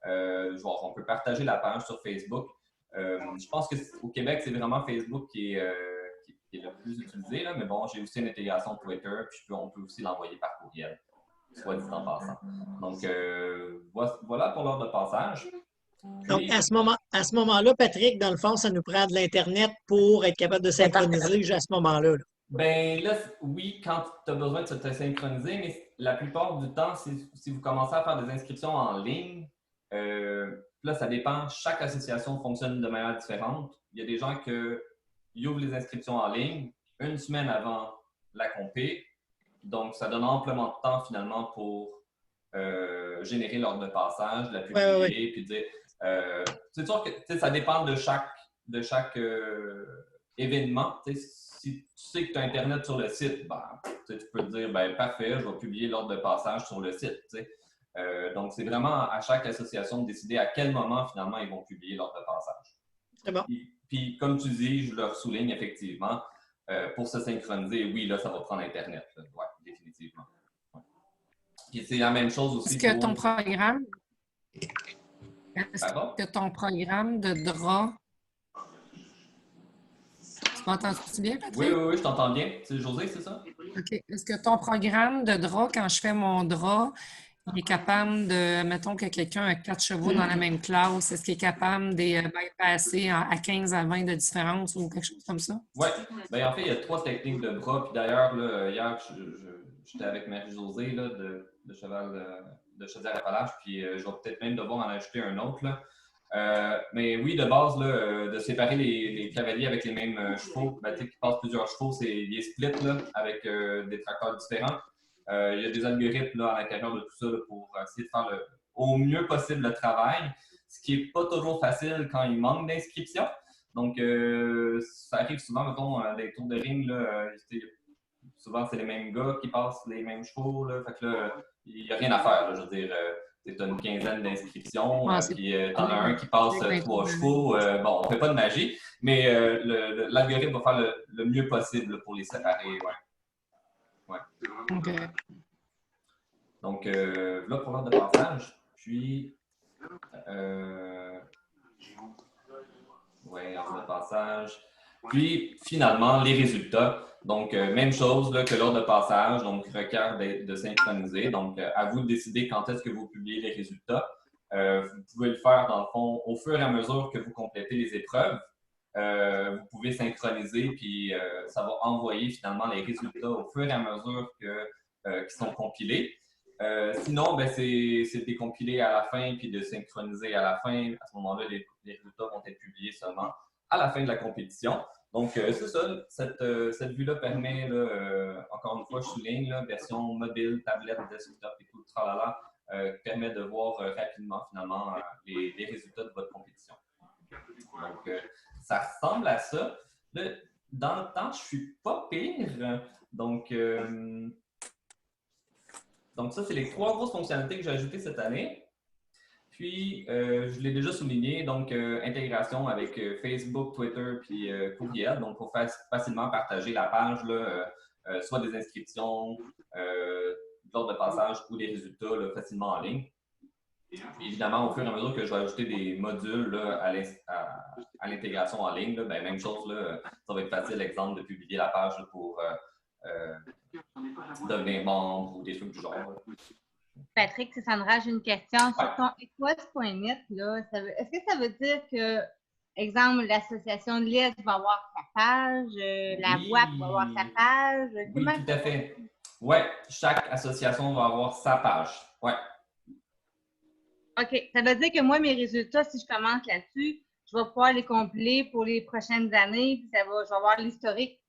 on peut partager la page sur Facebook. Je pense qu'au Québec, c'est vraiment Facebook qui est le plus utilisé, là, mais bon, j'ai aussi une intégration Twitter, puis on peut aussi l'envoyer par courriel, soit dit en passant. Donc, voilà pour l'ordre de passage. Puis, donc, à ce moment-là, Patrick, dans le fond, ça nous prend de l'Internet pour être capable de synchroniser à ce moment-là. Ben là, oui, quand tu as besoin de te synchroniser, mais la plupart du temps, si vous commencez à faire des inscriptions en ligne, là, ça dépend. Chaque association fonctionne de manière différente. Il y a des gens qui ouvrent les inscriptions en ligne une semaine avant la compé. Donc, ça donne amplement de temps, finalement, pour générer l'ordre de passage, la publier, puis dire... c'est sûr que ça dépend de chaque événement. Si tu sais que tu as Internet sur le site, tu peux te dire, parfait, je vais publier l'ordre de passage sur le site. Donc, c'est vraiment à chaque association de décider à quel moment, finalement, ils vont publier l'ordre de passage. C'est bon. Puis, comme tu dis, je leur souligne effectivement, pour se synchroniser, oui, là, ça va prendre Internet. Oui, définitivement. Ouais. Puis, c'est la même chose aussi. Est-ce que ton programme... Pardon? Est-ce que ton programme de drap... Tu m'entends-tu bien, Patrick? Oui, je t'entends bien. C'est José, c'est ça? OK. Est-ce que ton programme de drap, quand je fais mon drap, il est capable de, mettons que quelqu'un a 4 chevaux dans la même classe, est-ce qu'il est capable de bypasser à 15 à 20 de différence ou quelque chose comme ça? Oui. En fait, il y a 3 techniques de bras. Puis d'ailleurs, hier, j'étais avec Marie-Josée de Cheval de Chaudière-Appalaches, puis je vais peut-être même devoir en ajouter un autre. Là. Mais oui, de base, de séparer les cavaliers avec les mêmes chevaux, qui passent plusieurs chevaux, c'est les splits là, avec des tracteurs différents. Il y a des algorithmes là, à l'intérieur de tout ça là, pour essayer de faire au mieux possible le travail, ce qui n'est pas toujours facile quand il manque d'inscriptions. Donc, ça arrive souvent, mettons, des tours de ring, là, souvent c'est les mêmes gars qui passent les mêmes chevaux. Là, fait que là, il n'y a rien à faire. Là, je veux dire, tu as une quinzaine d'inscriptions, puis tu en as un qui passe 3 chevaux. Bon, on ne fait pas de magie, mais l'algorithme va faire le mieux possible pour les séparer. Ouais. OK. Donc, là, pour l'ordre de passage, puis... ordre de passage. Puis, finalement, les résultats. Donc, même chose là, que l'ordre de passage, donc requiert de synchroniser. Donc, à vous de décider quand est-ce que vous publiez les résultats. Vous pouvez le faire, dans le fond, au fur et à mesure que vous complétez les épreuves. Vous pouvez synchroniser, puis ça va envoyer finalement les résultats au fur et à mesure qui sont compilés. Sinon, c'est de décompiler à la fin, puis de synchroniser à la fin. À ce moment-là, les résultats vont être publiés seulement à la fin de la compétition. Donc, c'est ça, cette vue-là permet, encore une fois, je souligne, version mobile, tablette, desktop et tout, tralala, permet de voir rapidement, finalement, les résultats de votre compétition. Donc, ça ressemble à ça. Là, dans le temps, je ne suis pas pire. Donc, ça, c'est les 3 grosses fonctionnalités que j'ai ajoutées cette année. Puis, je l'ai déjà souligné, donc intégration avec Facebook, Twitter, puis courriel, donc pour facilement partager la page, là, soit des inscriptions, l'ordre de passage ou des résultats là, facilement en ligne. Puis, évidemment, au fur et à mesure que je vais ajouter des modules là, à l'intégration en ligne, là, même chose, là, ça va être facile, exemple, de publier la page là, pour devenir membre ou des trucs du genre. Là. Patrick, si Sandra, j'ai une question. Sur ton Equus.net, est-ce que ça veut dire que, exemple, l'association de l'Est va avoir sa page, la WAP va avoir sa page? Oui, tout à fait. Oui, chaque association va avoir sa page. Oui. OK. Ça veut dire que moi, mes résultats, si je commence là-dessus, je vais pouvoir les compiler pour les prochaines années, puis je vais avoir l'historique.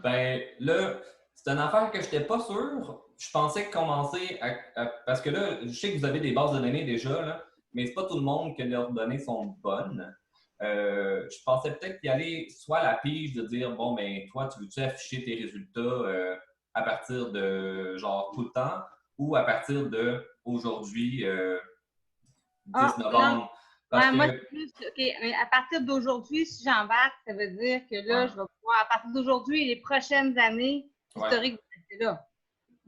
Ben là, c'est une affaire que je n'étais pas sûr. Je pensais commencer parce que là, je sais que vous avez des bases de données déjà, là, mais c'est pas tout le monde que leurs données sont bonnes. Je pensais peut-être y aller soit à la pige de dire bon, ben toi, tu veux-tu afficher tes résultats à partir de genre tout le temps ou à partir de aujourd'hui, 10 novembre? Parce Ouais, moi, que c'est plus, OK, mais à partir d'aujourd'hui, si j'embarque, ça veut dire que là, Ouais. je vais pouvoir, à partir d'aujourd'hui et les prochaines années, l'historique va rester là.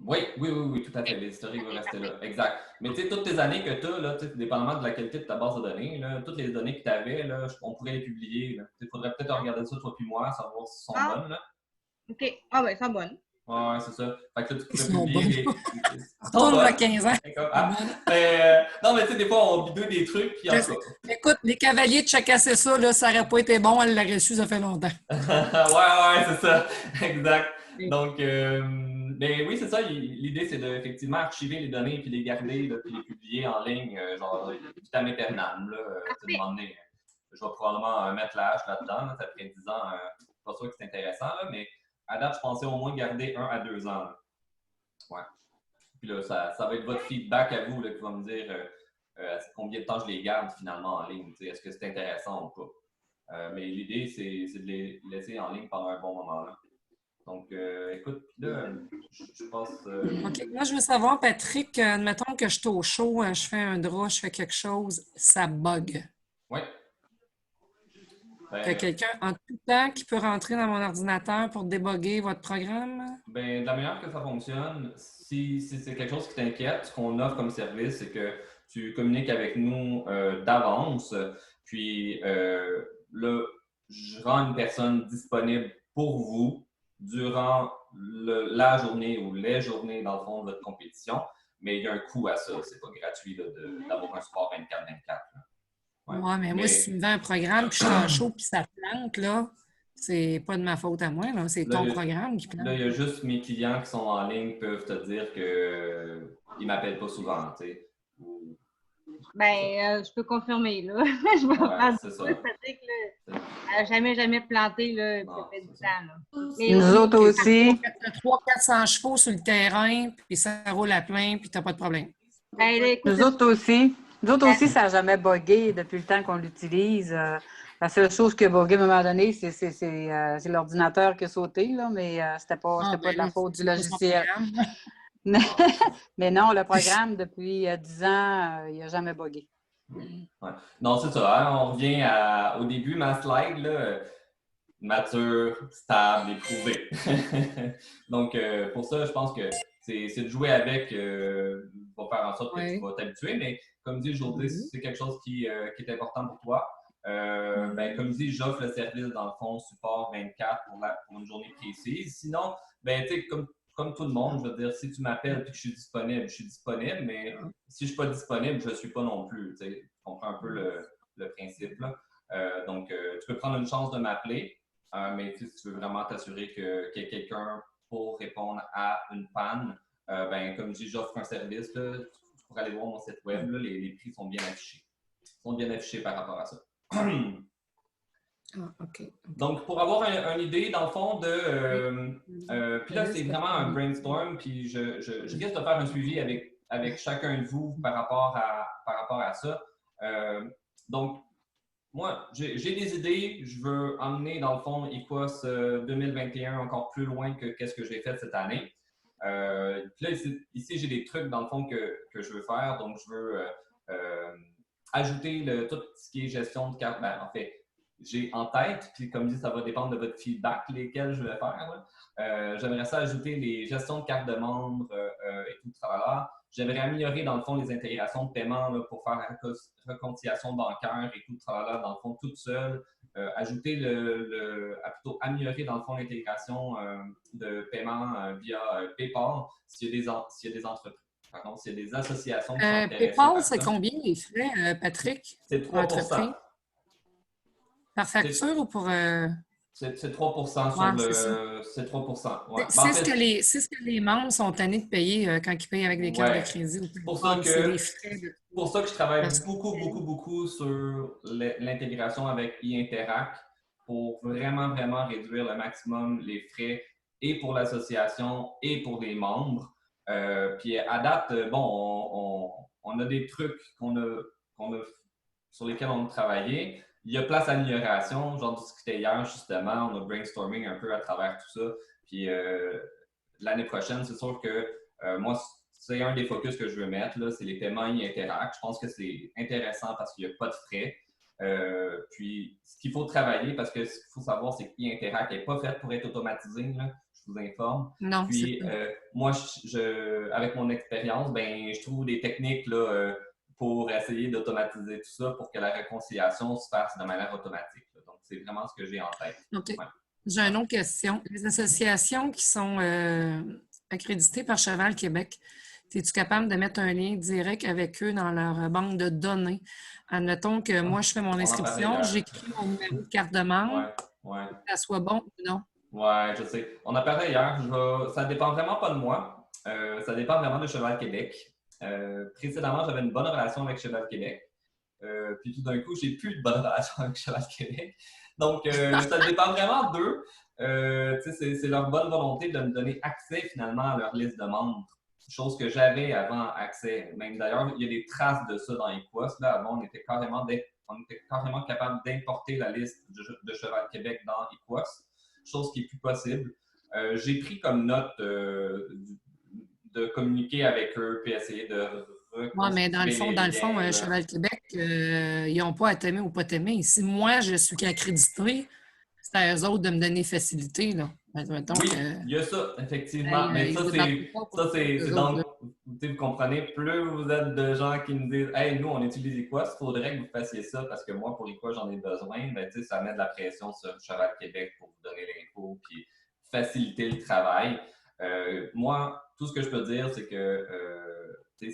Oui, tout à fait. L'historique va rester là. Exact. Mais tu sais, toutes tes années que tu as, là, dépendamment de la qualité de ta base de données, là, toutes les données que tu avais, là, on pourrait les publier. Il faudrait peut-être regarder ça, toi puis moi, savoir si elles sont bonnes. Là. OK. Ah ben, elles sont bonnes. Ouais, c'est ça. Fait que là, tu pourrais sont publier bonnes. des. Retourne à 15 ans. Non, mais tu sais, des fois, on bidouille des trucs. Puis Écoute, les cavaliers de Chacasser ça, là, ça n'aurait pas été bon, elle l'aurait su, ça fait longtemps. ouais, c'est ça. Exact. Donc, ben oui, c'est ça. L'idée, c'est effectivement archiver les données puis les garder, là, puis les publier en ligne, genre vitam aeternam. Là, à un moment donné, je vais probablement mettre la hache là-dedans. Là, ça fait 10 ans, je suis pas sûr que c'est intéressant, là, mais à date, je pensais au moins garder 1 à 2 ans. Là. Ouais. Puis là, ça va être votre feedback à vous là, qui va me dire combien de temps je les garde finalement en ligne. Est-ce que c'est intéressant ou pas? Mais l'idée, c'est de les laisser en ligne pendant un bon moment. Là. Donc, écoute, là, je passe. OK. Moi, je veux savoir, Patrick, admettons que je suis au chaud, je fais un drap, je fais quelque chose, ça bug. Oui. Il y a quelqu'un en tout temps qui peut rentrer dans mon ordinateur pour déboguer votre programme? Ben, de la manière que ça fonctionne, si c'est quelque chose qui t'inquiète, ce qu'on offre comme service, c'est que tu communiques avec nous d'avance. Puis là, je rends une personne disponible pour vous durant la journée ou les journées, dans le fond, de votre compétition. Mais il y a un coût à ça. C'est pas gratuit d'avoir un support 24/24. Ouais, mais moi, si tu me vends un programme, puis je suis en chaud, puis ça plante, là, c'est pas de ma faute à moi, là. C'est ton programme qui plante. Là, il y a juste mes clients qui sont en ligne peuvent te dire qu'ils ne m'appellent pas souvent, tu sais. Ben, je peux confirmer, là. Je vais prendre c'est ça. Patrick, là. Elle n'a jamais planté, là, ça fait du temps, là. Mais nous autres aussi. 300-400 chevaux sur le terrain, puis ça roule à plein, puis tu n'as pas de problème. Ben, là, écoute, Nous autres aussi. Nous autres aussi, ça n'a jamais buggé depuis le temps qu'on l'utilise. La seule chose qui a buggé à un moment donné, c'est l'ordinateur qui a sauté, là, mais c'était pas de la faute du logiciel. Mais non, le programme, depuis 10 ans, il n'a jamais buggé. Ouais. Non, c'est ça. Hein? On revient au début, ma slide, là, mature, stable, éprouvé. Donc, pour ça, je pense que c'est de jouer avec, va faire en sorte que tu vas t'habituer, mais comme dit aujourd'hui, c'est quelque chose qui est important pour toi. Ben, comme dit, j'offre le service, dans le fond, support 24 pour une journée précise. Sinon, ben, tu sais, comme tout le monde, je veux dire, si tu m'appelles et que je suis disponible, mais si je ne suis pas disponible, je ne suis pas non plus. Tu comprends un peu le principe. Là. Donc, tu peux prendre une chance de m'appeler, mais si tu veux vraiment t'assurer qu'il y a quelqu'un pour répondre à une panne, ben, comme je dis, j'offre un service. Là, tu pourras aller voir mon site web. Là, les prix sont bien affichés. Ils sont bien affichés par rapport à ça. Okay. Donc, pour avoir une idée, dans le fond, puis là, c'est vraiment un brainstorm, puis je risque de faire un suivi avec chacun de vous par rapport à ça. Donc, moi, j'ai des idées. Je veux emmener, dans le fond, EQUOS 2021 encore plus loin que qu'est-ce que j'ai fait cette année. Puis là, ici, j'ai des trucs, dans le fond, que je veux faire. Donc, je veux ajouter tout ce qui est gestion de carte. Ben, en fait, j'ai en tête, puis comme dit, ça va dépendre de votre feedback, lesquels je vais faire. J'aimerais ça ajouter les gestions de cartes de membres et tout ça. J'aimerais améliorer, dans le fond, les intégrations de paiement là, pour faire la réconciliation bancaire et tout ça, dans le fond, toute seule. Ajouter plutôt améliorer, dans le fond, l'intégration de paiement via PayPal s'il y a des entreprises. Pardon, s'il y a des associations qui sont intéressées. PayPal, c'est combien les frais, Patrick? C'est 3%. Par facture ou pour... C'est 3% sur le... C'est 3%. Ouais. C'est ce que les membres sont tannés de payer quand ils payent avec des cartes de crédit. C'est pour ça que... C'est les frais pour ça que je travaille beaucoup sur l'intégration avec eInteract pour vraiment réduire le maximum les frais et pour l'association et pour les membres. Puis à date, on a des trucs sur lesquels on a travaillé. Il y a place à amélioration. J'en discutais hier justement. On a brainstorming un peu à travers tout ça. Puis l'année prochaine, c'est sûr que moi, c'est un des focus que je veux mettre, là, c'est les paiements e-Interact. Je pense que c'est intéressant parce qu'il n'y a pas de frais. Puis, ce qu'il faut travailler, parce que ce qu'il faut savoir, c'est que e-Interact n'est pas fait pour être automatisé, là, je vous informe. Non, puis, moi, avec mon expérience, ben, je trouve des techniques là, pour essayer d'automatiser tout ça pour que la réconciliation se fasse de manière automatique, là. Donc, c'est vraiment ce que j'ai en tête. OK. Ouais. J'ai une autre question. Les associations qui sont accréditées par Cheval Québec, es-tu capable de mettre un lien direct avec eux dans leur banque de données? Admettons que moi, je fais mon inscription, j'écris mon numéro de carte de membre, que ça soit bon ou non. Oui, je sais. On a parlé hier. Ça dépend vraiment pas de moi. Ça dépend vraiment de Cheval Québec. Précédemment, j'avais une bonne relation avec Cheval Québec. Puis tout d'un coup, j'ai plus de bonne relation avec Cheval Québec. Donc, ça dépend vraiment d'eux. C'est leur bonne volonté de me donner accès finalement à leur liste de membres. Chose que j'avais avant accès. Même d'ailleurs, il y a des traces de ça dans Equus. Là, avant, on était carrément capable d'importer la liste de Cheval Québec dans Equus. Chose qui est plus possible. J'ai pris comme note de communiquer avec eux puis essayer de oui, mais dans le fond, Cheval Québec, ils n'ont pas à t'aimer ou pas t'aimer. Si moi, je suis qu'accrédité, c'est à eux autres de me donner facilité, là. Mettons oui, il y a ça, effectivement. Mais ça, c'est donc, vous comprenez, plus vous êtes de gens qui me disent « Hey, nous, on utilise Equus, il faudrait que vous fassiez ça parce que moi, pour Equus, j'en ai besoin. » Mais tu sais, ça met de la pression sur Cheval Québec pour vous donner l'info puis faciliter le travail. Moi, tout ce que je peux dire, c'est que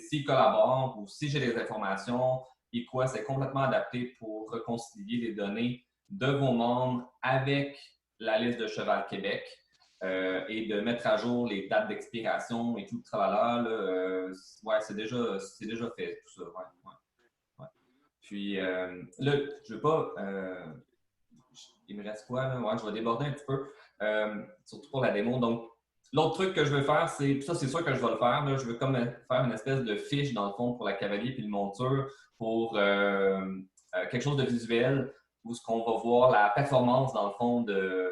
s'ils collaborent ou si j'ai des informations, Equus est complètement adapté pour réconcilier les données de vos membres avec la liste de Cheval Québec et de mettre à jour les dates d'expiration et tout le tralala. Ouais, c'est déjà fait, tout ça. Ouais. Puis là, je veux pas... il me reste quoi, là? Ouais, je vais déborder un petit peu, surtout pour la démo. Donc, l'autre truc que je veux faire, c'est sûr que je vais le faire. Là, je veux comme faire une espèce de fiche, dans le fond, pour la cavalier puis le monture, pour quelque chose de visuel, où ce qu'on va voir la performance, dans le fond, de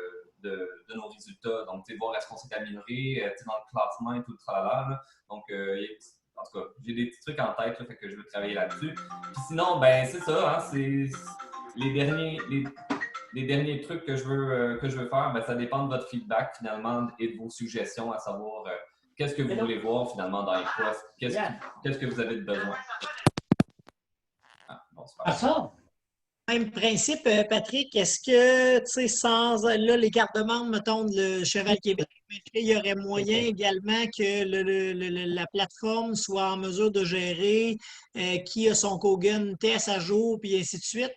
nos résultats. Donc, tu sais, voir est-ce qu'on s'est amélioré dans le classement et tout le tralala. Donc, en tout cas, j'ai des petits trucs en tête, là, fait que je veux travailler là-dessus. Puis sinon, ben c'est ça, hein, c'est les derniers trucs que je veux faire, ben, ça dépend de votre feedback, finalement, et de vos suggestions, à savoir qu'est-ce que vous voulez voir, finalement, dans les postes. Qu'est-ce que vous avez de besoin. Ah, bon, c'est pas ça. Même principe, Patrick, est-ce que, tu sais, sans là, les cartes de membres, mettons, le Cheval Québec, il y aurait moyen également que la plateforme soit en mesure de gérer qui a son Kogan test à jour, puis ainsi de suite?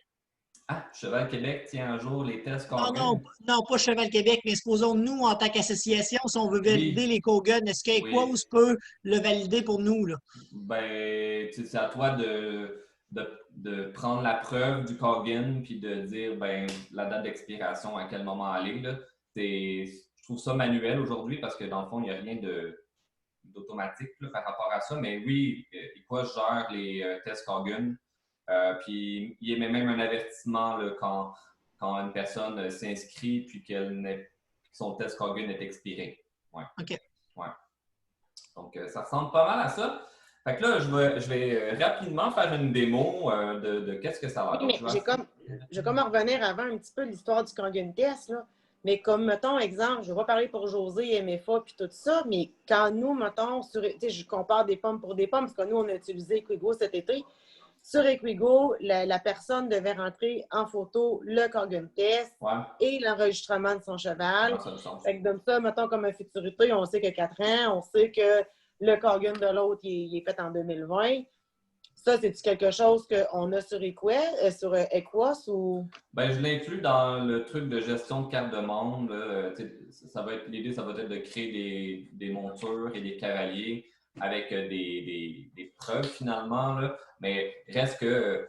Ah, Cheval Québec tient à jour les tests Kogan. Non, pas Cheval Québec, mais supposons nous, en tant qu'association, si on veut valider les Kogan, est-ce qu'Equus peut le valider pour nous, là? Ben, c'est à toi de prendre la preuve du Kogan puis de dire ben, la date d'expiration, à quel moment aller. Là. Je trouve ça manuel aujourd'hui parce que dans le fond, il n'y a rien d'automatique par rapport à ça. Mais oui, Equus gère les tests Kogan. Puis il y a même un avertissement là, quand une personne s'inscrit puis son test Kogan est expiré. Ouais. OK. Ouais. Donc, ça ressemble pas mal à ça. Fait que là, je vais rapidement faire une démo de qu'est-ce que ça va donner. Oui, mais je vais comme revenir avant un petit peu l'histoire du Kogan test, là. Mais comme, mettons, exemple, je ne vais pas parler pour José, MFA puis tout ça, mais quand nous, mettons, je compare des pommes pour des pommes, parce que nous, on a utilisé Equigo cet été. Sur Equigo, la personne devait rentrer en photo le Kogan test et l'enregistrement de son cheval. Fait que comme ça, mettons, comme un futurité, on sait que 4 ans, on sait que le Kogan de l'autre, il est fait en 2020. Ça, c'est-tu quelque chose qu'on a sur Equus ou? Ben, je l'inclus dans le truc de gestion de carte de membre. L'idée, ça va être de créer des montures et des cavaliers avec des preuves finalement, là, mais reste que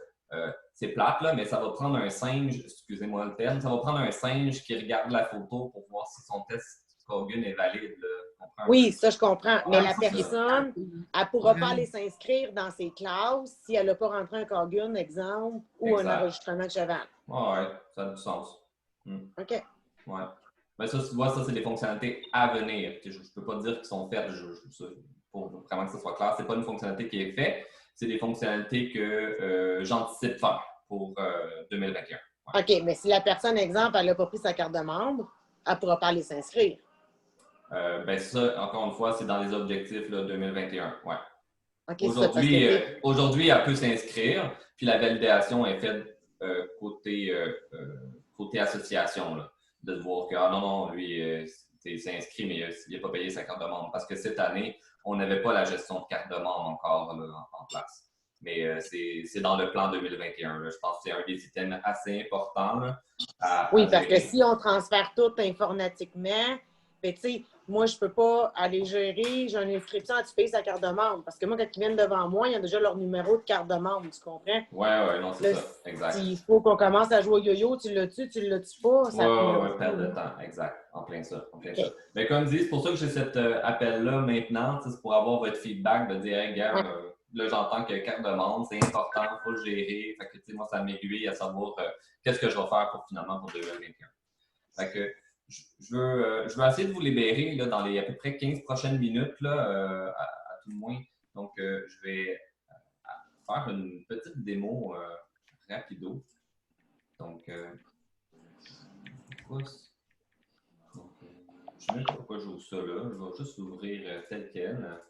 c'est plate, là, mais ça va prendre un singe, excusez-moi le terme, ça va prendre un singe qui regarde la photo pour voir si son test Cogun est valide. Là. Oui, ça, je comprends. Mais la c'est personne, elle ne pourra pas aller s'inscrire dans ses classes si elle n'a pas rentré un Cogun, exemple, ou un enregistrement de cheval. Oui, ça a du sens. OK. Ouais. Mais ça, tu vois, ça, c'est des fonctionnalités à venir. Je ne peux pas dire qu'ils sont faites pour vraiment que ce soit clair. Ce n'est pas une fonctionnalité qui est faite. C'est des fonctionnalités que j'anticipe faire pour 2021. Ouais. OK, mais si la personne, exemple, elle n'a pas pris sa carte de membre, elle ne pourra pas aller s'inscrire. Ben ça, encore une fois, c'est dans les objectifs là, 2021. Ouais. Okay, aujourd'hui, elle peut s'inscrire, puis la validation est faite côté association. Là, de voir que, non, lui, il s'est inscrit, mais il n'a pas payé sa carte de membre. Parce que cette année, on n'avait pas la gestion de carte de membre encore là, en place. Mais c'est dans le plan 2021. Là. Je pense que c'est un des items assez importants. Là, oui, parce que si on transfère tout informatiquement, ben, tu sais, moi, je ne peux pas aller gérer, j'ai une inscription, tu payes sa carte de membre. Parce que moi, quand ils viennent devant moi, ils ont déjà leur numéro de carte de membre, tu comprends? Oui, non, c'est ça, exact. Il faut qu'on commence à jouer au yo-yo, tu l'as-tu pas? Oui, perdre de temps, exact. En plein ça. Okay. Mais comme dit, c'est pour ça que j'ai cet appel-là maintenant, c'est pour avoir votre feedback, de dire, hey, gars, là, j'entends que carte de membre, c'est important, il faut le gérer. Fait que, moi, ça m'aiguille à savoir qu'est-ce que je vais faire pour 2021. Fait que, je veux essayer de vous libérer là, dans les à peu près 15 prochaines minutes, là, à tout le moins. Donc, je vais faire une petite démo rapido. Donc, je ne sais même pas pourquoi j'ouvre ça là. Je vais juste l'ouvrir tel quel.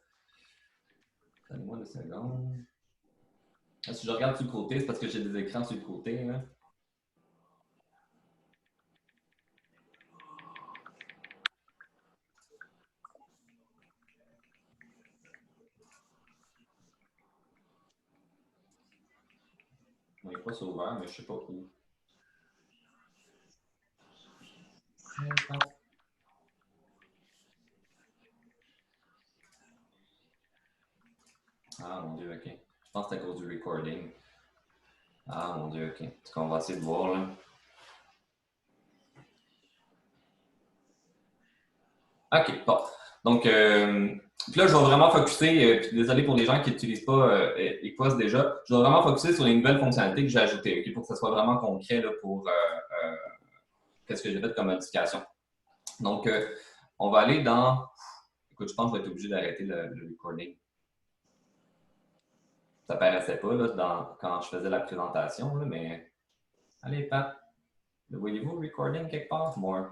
Donnez-moi 2 secondes. Là, si je regarde sur le côté, c'est parce que j'ai des écrans sur le côté. Là. Il n'est pas ouvert, mais je ne sais pas où. Ah mon Dieu, ok. Je pense que c'est à cause du recording. Ah mon Dieu, ok. Est-ce qu'on va essayer de voir là? Ok, bon. Donc, là, je vais vraiment focuser, puis désolé pour les gens qui n'utilisent pas Equus déjà, je vais vraiment focuser sur les nouvelles fonctionnalités que j'ai ajoutées, okay, pour que ce soit vraiment concret là, pour qu'est-ce que j'ai fait comme modification. Donc, on va aller dans... Écoute, je pense que je vais être obligé d'arrêter le recording. Ça ne paraissait pas là, quand je faisais la présentation, là, mais... Allez, Pat, le voyez-vous, recording quelque part? More.